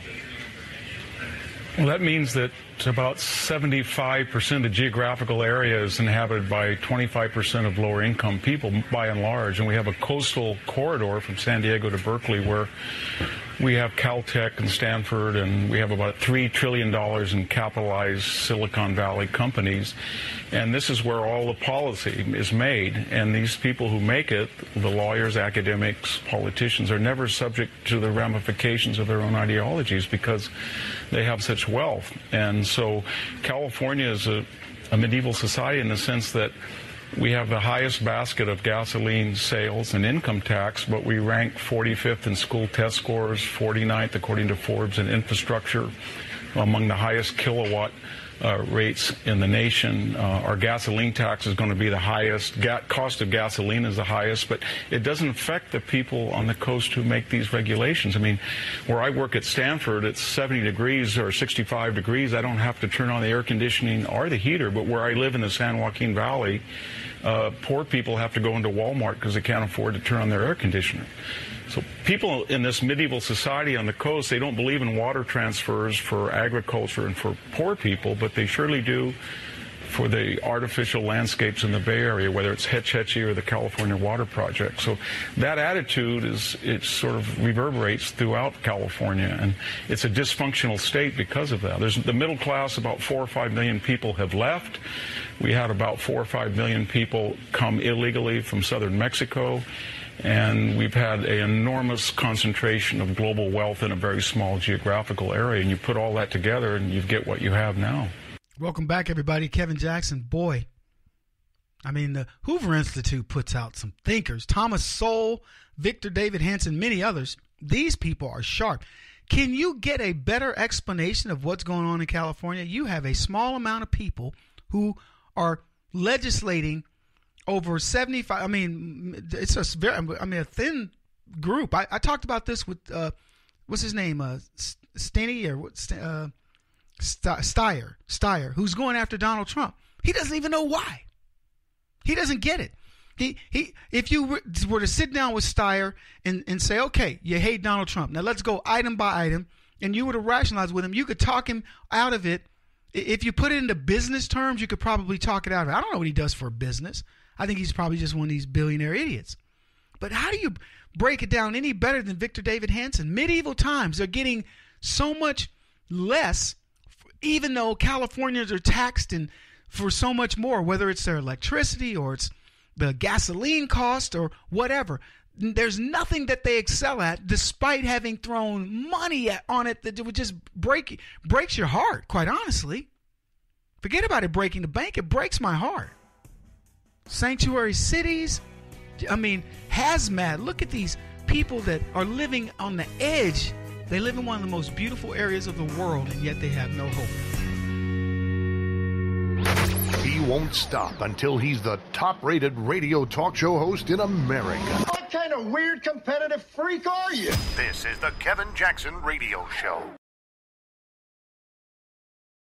Well, that means that about 75% of the geographical area is inhabited by 25% of lower income people, by and large. And we have a coastal corridor from San Diego to Berkeley where we have Caltech and Stanford, and we have about $3 trillion in capitalized Silicon Valley companies. And this is where all the policy is made. And these people who make it, the lawyers, academics, politicians, are never subject to the ramifications of their own ideologies because they have such wealth. And so California is a medieval society in the sense that we have the highest basket of gasoline sales and income tax, but we rank 45th in school test scores, 49th according to Forbes in infrastructure, among the highest kilowatt rates in the nation. Our gasoline tax is going to be the highest. Cost of gasoline is the highest, but it doesn't affect the people on the coast who make these regulations. I mean, where I work at Stanford, it's 70 degrees or 65 degrees. I don't have to turn on the air conditioning or the heater, but where I live in the San Joaquin Valley, poor people have to go into Walmart because they can't afford to turn on their air conditioner. So people in this medieval society on the coast, they don't believe in water transfers for agriculture and for poor people, but they surely do for the artificial landscapes in the Bay Area, whether it's Hetch Hetchy or the California Water Project. So that attitude it sort of reverberates throughout California, and it's a dysfunctional state because of that. There's the middle class, about 4 or 5 million people have left. We had about 4 or 5 million people come illegally from southern Mexico. And we've had an enormous concentration of global wealth in a very small geographical area. And you put all that together and you get what you have now. Welcome back, everybody. Kevin Jackson. Boy, I mean, the Hoover Institute puts out some thinkers. Thomas Sowell, Victor Davis Hanson, many others. These people are sharp. Can you get a better explanation of what's going on in California? You have a small amount of people who are legislating over 75. I mean, it's a a thin group. I talked about this with what's his name, Steny or what? Steyer, who's going after Donald Trump. He doesn't even know why. He doesn't get it. He if you were to sit down with Steyer and say, okay, you hate Donald Trump. Now let's go item by item, and you were to rationalize with him, you could talk him out of it. If you put it into business terms, you could probably talk it out of it. I don't know what he does for a business. I think he's probably just one of these billionaire idiots. But how do you break it down any better than Victor Davis Hanson? Medieval times, they're getting so much less, even though Californians are taxed and for so much more, whether it's their electricity or it's the gasoline cost or whatever. There's nothing that they excel at, despite having thrown money on it that would just breaks your heart, quite honestly. Forget about it breaking the bank. It breaks my heart. Sanctuary cities, I mean, hazmat. Look at these people that are living on the edge. They live in one of the most beautiful areas of the world, and yet they have no hope. won't stop until he's the top-rated radio talk show host in America. What kind of weird competitive freak are you? This is the Kevin Jackson Radio Show.